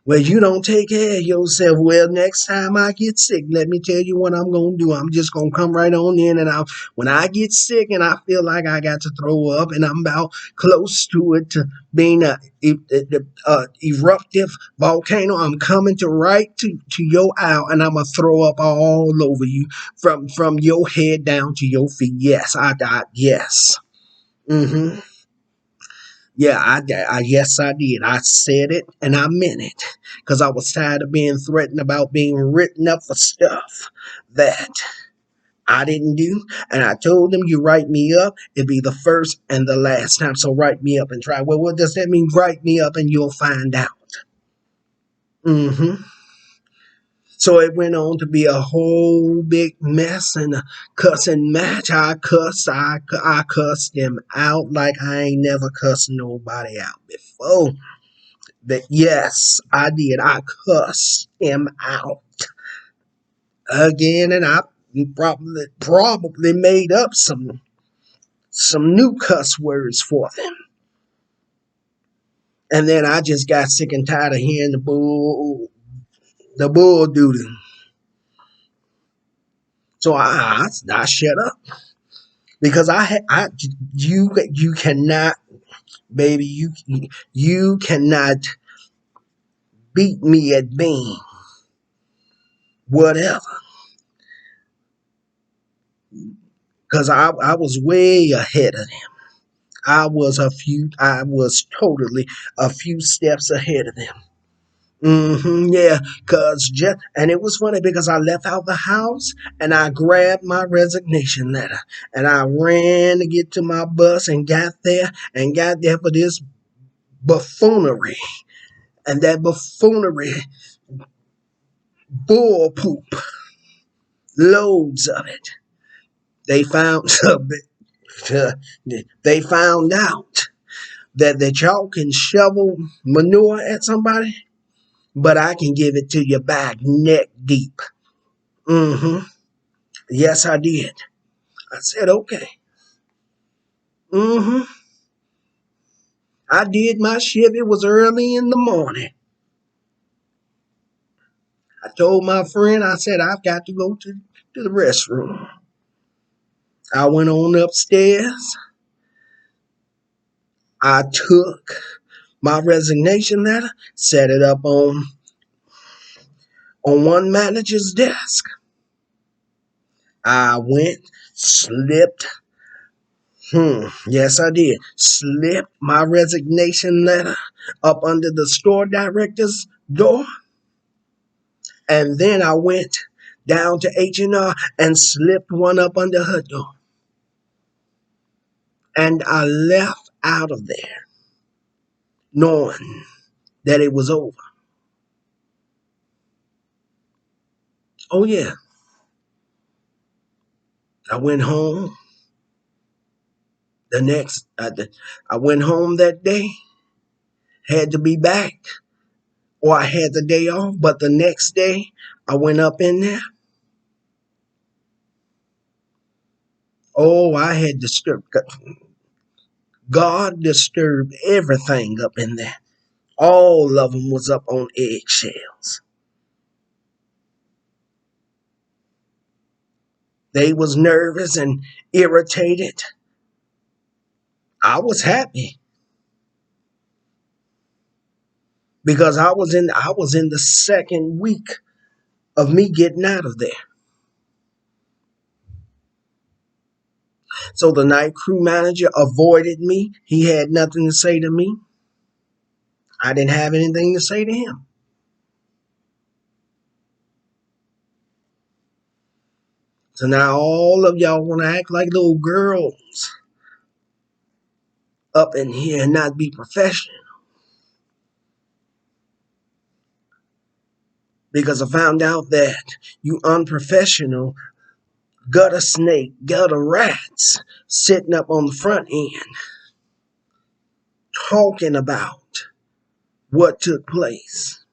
Well, you don't take care of yourself. Well, next time I get sick, let me tell you what I'm going to do. I'm just going to come right on in, and when I get sick and I feel like I got to throw up and I'm about close to it, to being a eruptive volcano, I'm coming to your aisle, and I'm going to throw up all over you from your head down to your feet. Yes, I died. Yes. Mm-hmm. Yeah, yes, I did. I said it and I meant it because I was tired of being threatened about being written up for stuff that I didn't do. And I told them, you write me up, it'd be the first and the last time. So write me up and try. Well, what does that mean? Write me up and you'll find out. Mm-hmm. So it went on to be a whole big mess and a cussing match. I cussed them out like I ain't never cussed nobody out before. That yes, I did. I cussed him out again, and I probably made up some new cuss words for them. And then I just got sick and tired of hearing the bull doodle. So I shut up because you cannot, baby, you cannot beat me at being whatever, because I was way ahead of them. I was totally a few steps ahead of them. Yeah, and it was funny because I left out the house and I grabbed my resignation letter and I ran to get to my bus and got there for this buffoonery. And that buffoonery, bull poop, loads of it. They found they found out that y'all can shovel manure at somebody, but I can give it to you back neck deep. Mm-hmm. Yes, I did. I said, okay. Mm-hmm. I did my shift. It was early in the morning. I told my friend, I said, I've got to go to the restroom. I went on upstairs. I took my resignation letter, set it up on one manager's desk. I went, slipped, yes I did, slipped my resignation letter up under the store director's door. And then I went down to H&R and slipped one up under her door. And I left out of there knowing that it was over. Oh yeah, I went home I went home that day, had to be back, or I had the day off, but the next day I went up in there. Oh, I had disturbed. God disturbed everything up in there. All of them was up on eggshells. They was nervous and irritated. I was happy because I was in the second week of me getting out of there. So the night crew manager avoided me. He had nothing to say to me. I didn't have anything to say to him. So now all of y'all want to act like little girls up in here and not be professional. Because I found out that you unprofessional gutter snake, gutter rats sitting up on the front end talking about what took place.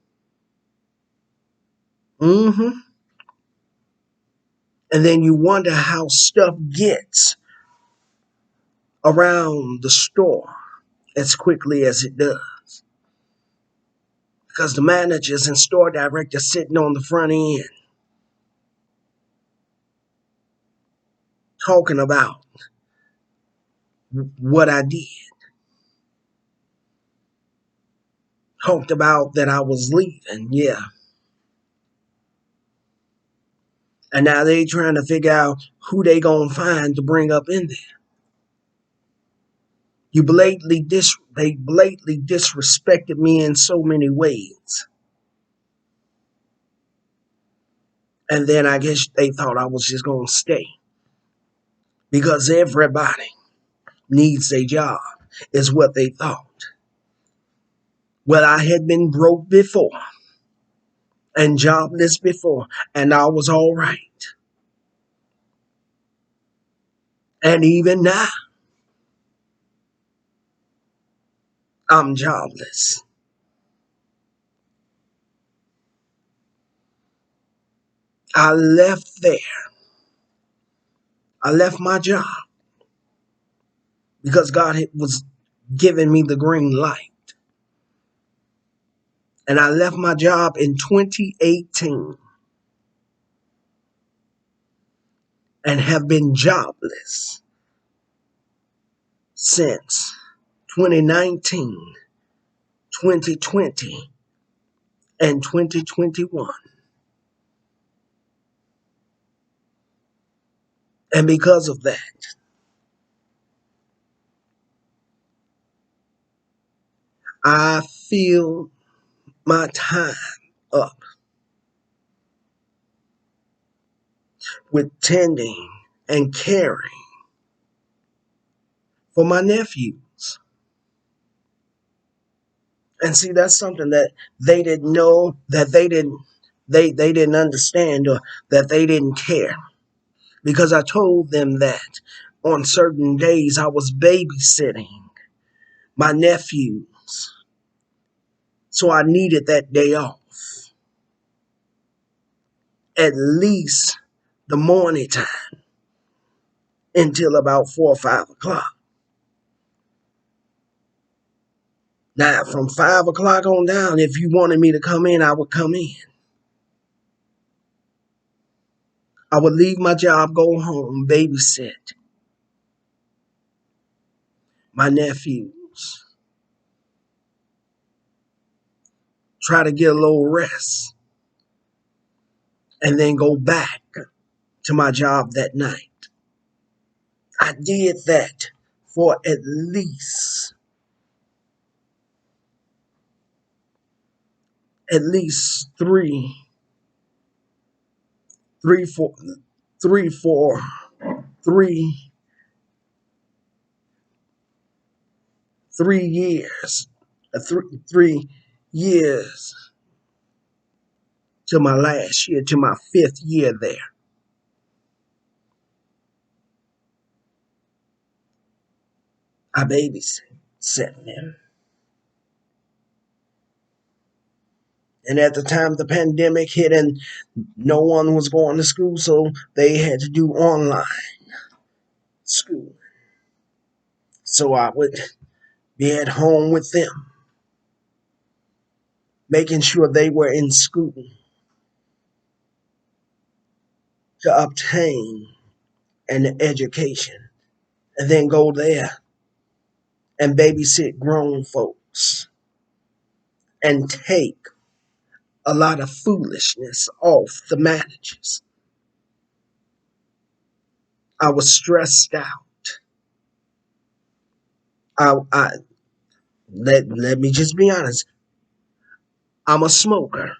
Mm-hmm. And then you wonder how stuff gets around the store as quickly as it does. Because the managers and store directors sitting on the front end talking about what I did. Talked about that I was leaving, yeah. And now they trying to figure out who they gonna find to bring up in there. They blatantly disrespected me in so many ways. And then I guess they thought I was just gonna stay. Because everybody needs a job, is what they thought. Well, I had been broke before and jobless before, and I was all right. And even now, I'm jobless. I left there. I left my job because God was giving me the green light. And I left my job in 2018 and have been jobless since 2019, 2020, and 2021. And because of that, I feel my time up with tending and caring for my nephews. And see, that's something that they didn't know, that they didn't understand, or that they didn't care. Because I told them that on certain days I was babysitting my nephews. So I needed that day off. At least the morning time until about 4 or 5 o'clock. Now, from 5 o'clock on down, if you wanted me to come in, I would come in. I would leave my job, go home, babysit my nephews, try to get a little rest, and then go back to my job that night. I did that for at least three, four, three, four, three, 3 years, 3 years to my last year, to my 5th year there. I babysat them. And at the time the pandemic hit and no one was going to school, so they had to do online school. So I would be at home with them, making sure they were in school to obtain an education, and then go there and babysit grown folks and take a lot of foolishness off the managers. I was stressed out. I let me just be honest. I'm a smoker.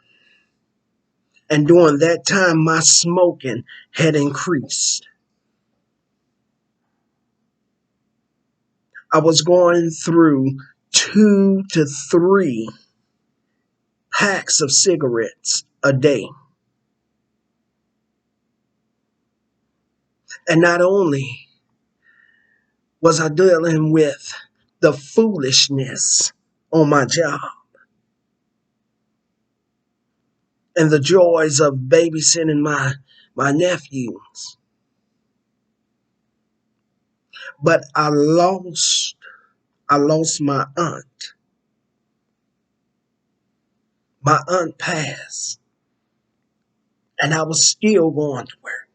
And during that time, my smoking had increased. I was going through 2 to 3 packs of cigarettes a day. And not only was I dealing with the foolishness on my job and the joys of babysitting my nephews, but I lost my aunt. My aunt passed, and I was still going to work.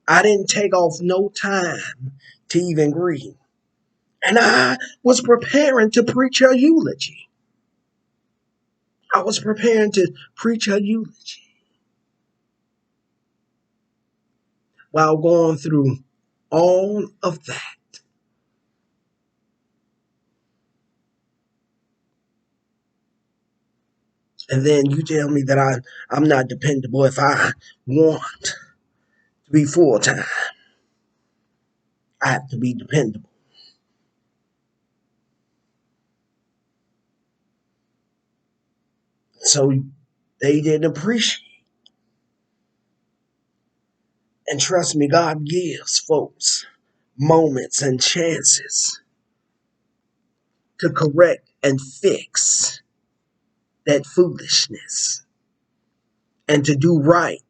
I didn't take off no time to even grieve. And I was preparing to preach her eulogy. I was preparing to preach her eulogy while going through all of that. And then you tell me that I'm not dependable. If I want to be full time, I have to be dependable. So they didn't appreciate. And trust me, God gives folks moments and chances to correct and fix that foolishness and to do right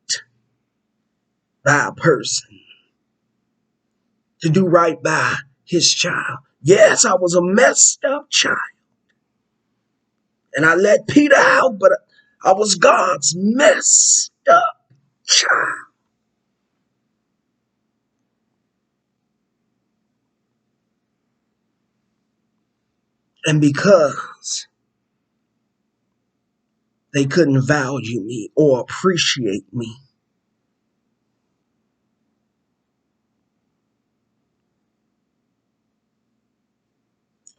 by a person, to do right by his child. Yes, I was a messed up child. And I let Peter out, but I was God's messed up child. And because they couldn't value me or appreciate me,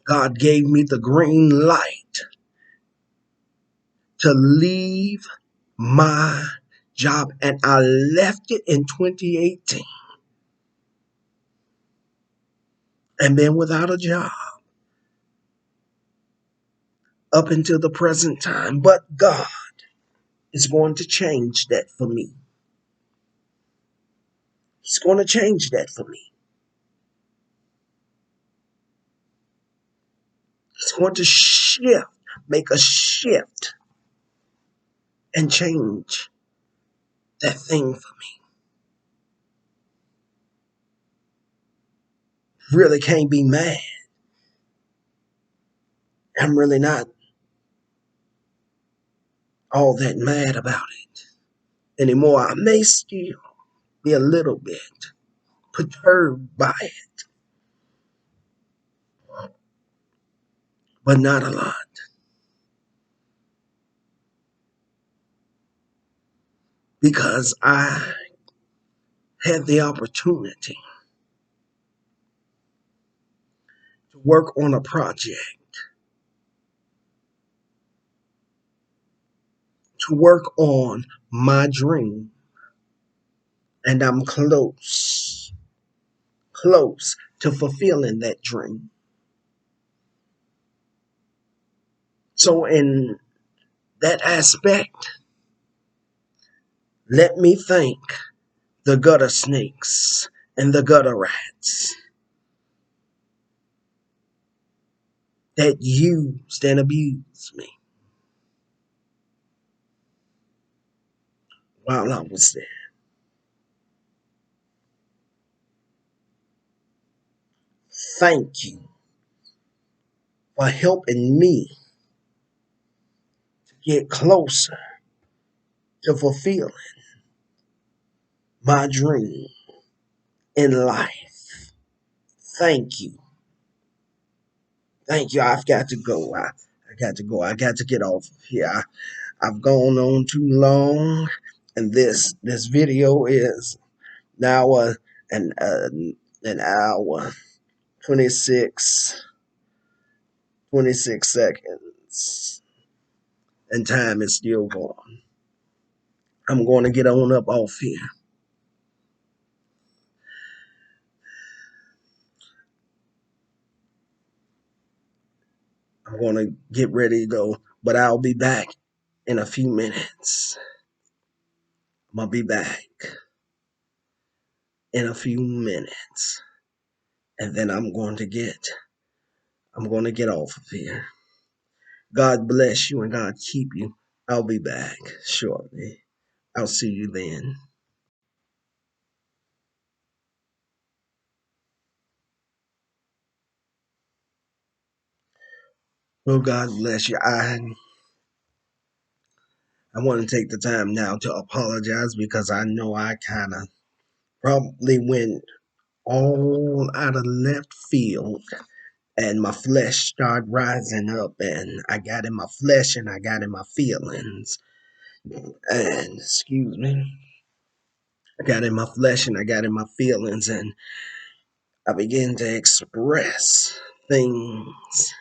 God gave me the green light to leave my job. And I left it in 2018 and been without a job up until the present time. But God is going to change that for me. He's going to change that for me. He's going to shift, make a shift, and change that thing for me. Really can't be mad. I'm really not all that mad about it anymore. I may still be a little bit perturbed by it, but not a lot. Because I had the opportunity to work on a project, to work on my dream, and I'm close to fulfilling that dream. So, in that aspect, let me thank the gutter snakes and the gutter rats that used and abused me while I was there. Thank you for helping me to get closer to fulfilling my dream in life. Thank you. Thank you. I've got to go. I got to go. I got to get off of here. I've gone on too long, and this video is now an hour 26 seconds, and time is still gone. I'm going to get on up off here. I'm going to get ready to go, but I'll be back in a few minutes. I'm going to be back in a few minutes, and then I'm going to get off of here. God bless you and God keep you. I'll be back shortly. I'll see you then. Well, God bless you. I want to take the time now to apologize because I know I kind of probably went all out of left field and my flesh started rising up and I got in my flesh and I got in my feelings. And excuse me, I got in my flesh and I got in my feelings and I began to express things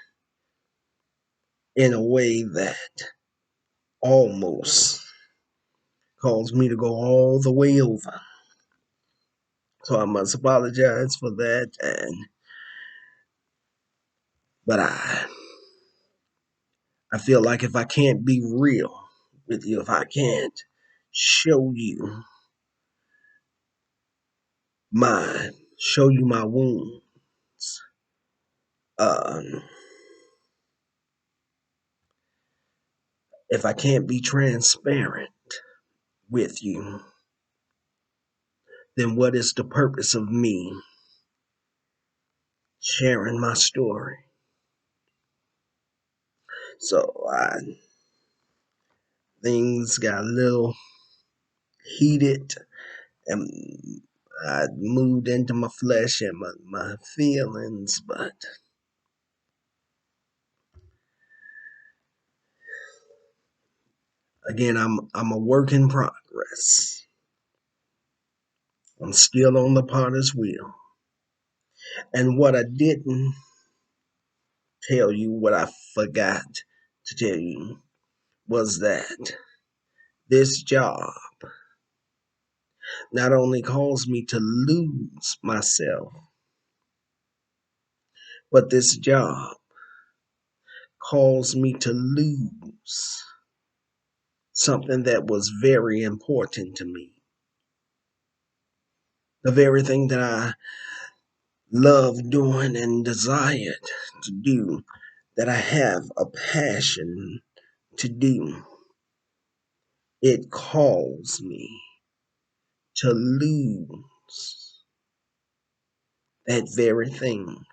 in a way that almost caused me to go all the way over. So I must apologize for that. But I feel like if I can't be real with you, if I can't show you my wounds, um, if I can't be transparent with you, then what is the purpose of me sharing my story? So things got a little heated and I moved into my flesh and my feelings, but again, I'm a work in progress. I'm still on the potter's wheel. And what I didn't tell you, what I forgot to tell you, was that this job not only caused me to lose myself, but this job caused me to lose something that was very important to me. The very thing that I loved doing and desired to do, that I have a passion to do, it caused me to lose that very thing.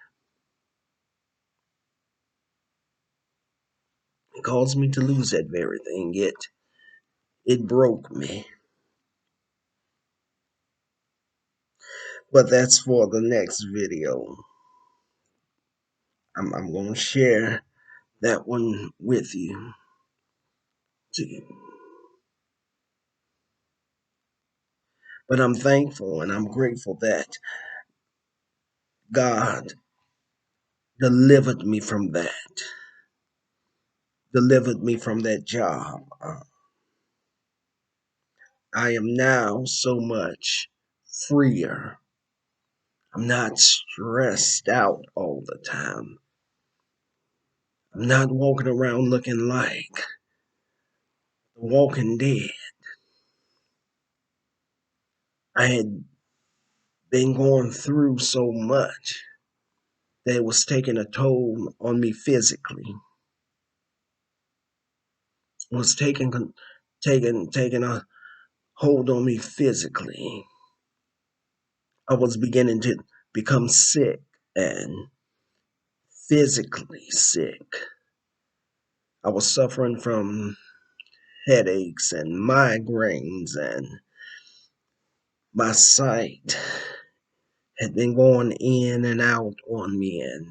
It caused me to lose that very thing. It broke me. But that's for the next video. I'm going to share that one with you too. But I'm thankful and I'm grateful that God delivered me from that, delivered me from that job. I am now so much freer. I'm not stressed out all the time. I'm not walking around looking like the Walking Dead. I had been going through so much that it was taking a toll on me physically. It was taking a hold on me physically. I was beginning to become sick and physically sick. I was suffering from headaches and migraines, and my sight had been going in and out on me, and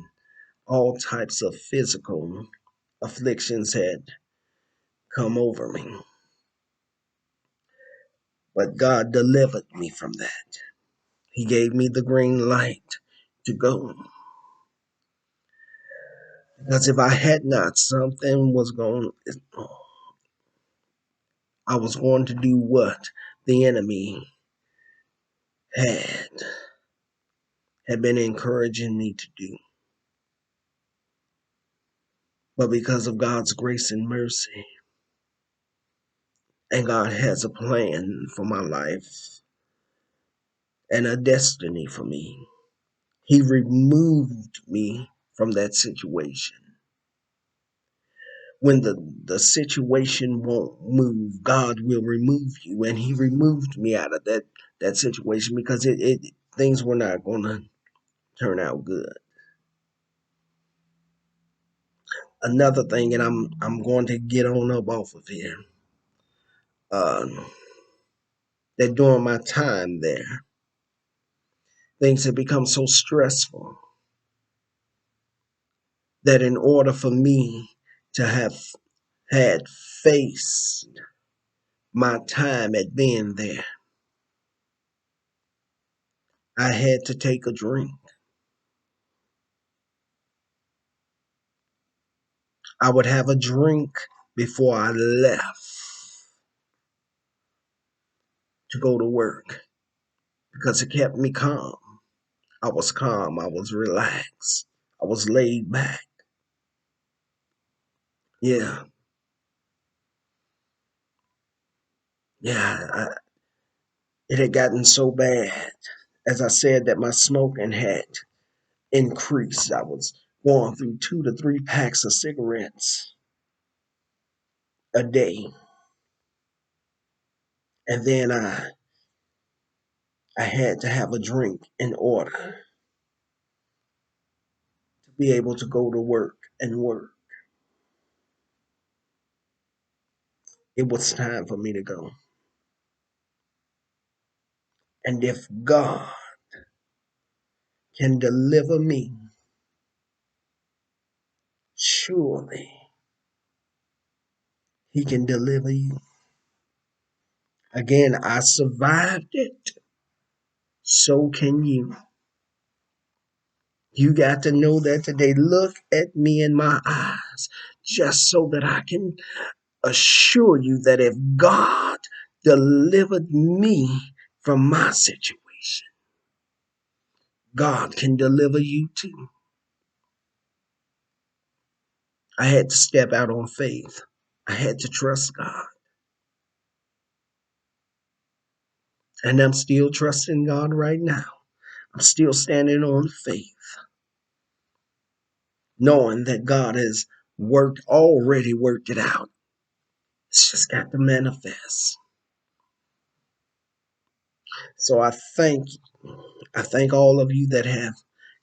all types of physical afflictions had come over me. But God delivered me from that. He gave me the green light to go. Because if I had not, something was going, I was going to do what the enemy had been encouraging me to do. But because of God's grace and mercy, and God has a plan for my life and a destiny for me, He removed me from that situation. When the situation won't move, God will remove you. And He removed me out of that situation because things were not going to turn out good. Another thing, and I'm going to get on up off of here, that during my time there, things have become so stressful that in order for me to have had faced my time at being there, I had to take a drink. I would have a drink before I left to go to work because it kept me calm. I was calm. I was relaxed. I was laid back. Yeah. Yeah. It had gotten so bad, as I said, that my smoking had increased. I was going through 2 to 3 packs of cigarettes a day. And then I had to have a drink in order to be able to go to work and work. It was time for me to go. And if God can deliver me, surely He can deliver you. Again, I survived it. So can you. You got to know that today. Look at me in my eyes, just so that I can assure you that if God delivered me from my situation, God can deliver you too. I had to step out on faith. I had to trust God. And I'm still trusting God right now. I'm still standing on faith, knowing that God has already worked it out. It's just got to manifest. So I thank all of you that have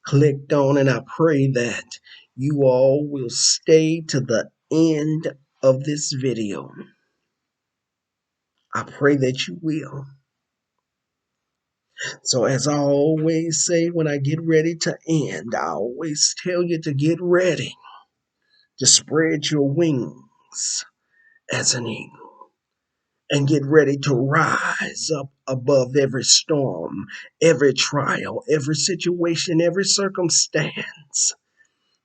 clicked on, and I pray that you all will stay to the end of this video. I pray that you will. So as I always say when I get ready to end, I always tell you to get ready to spread your wings as an eagle and get ready to rise up above every storm, every trial, every situation, every circumstance,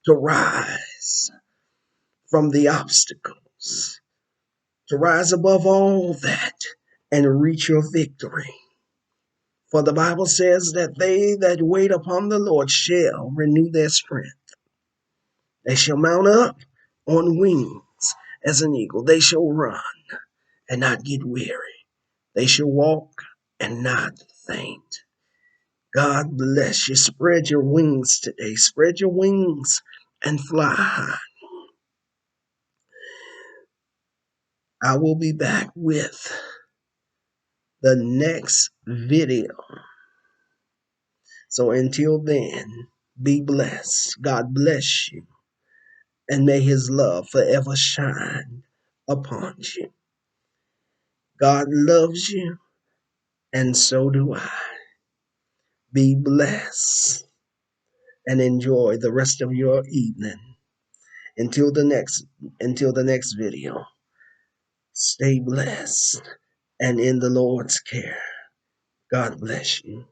to rise from the obstacles, to rise above all that and reach your victory. For the Bible says that they that wait upon the Lord shall renew their strength. They shall mount up on wings as an eagle. They shall run and not get weary. They shall walk and not faint. God bless you. Spread your wings today. Spread your wings and fly high. I will be back with the next video. So until then, be blessed. God bless you. And may his love forever shine upon you. God loves you, and so do I. Be blessed and enjoy the rest of your evening. Until the next video, stay blessed and in the Lord's care. God bless you.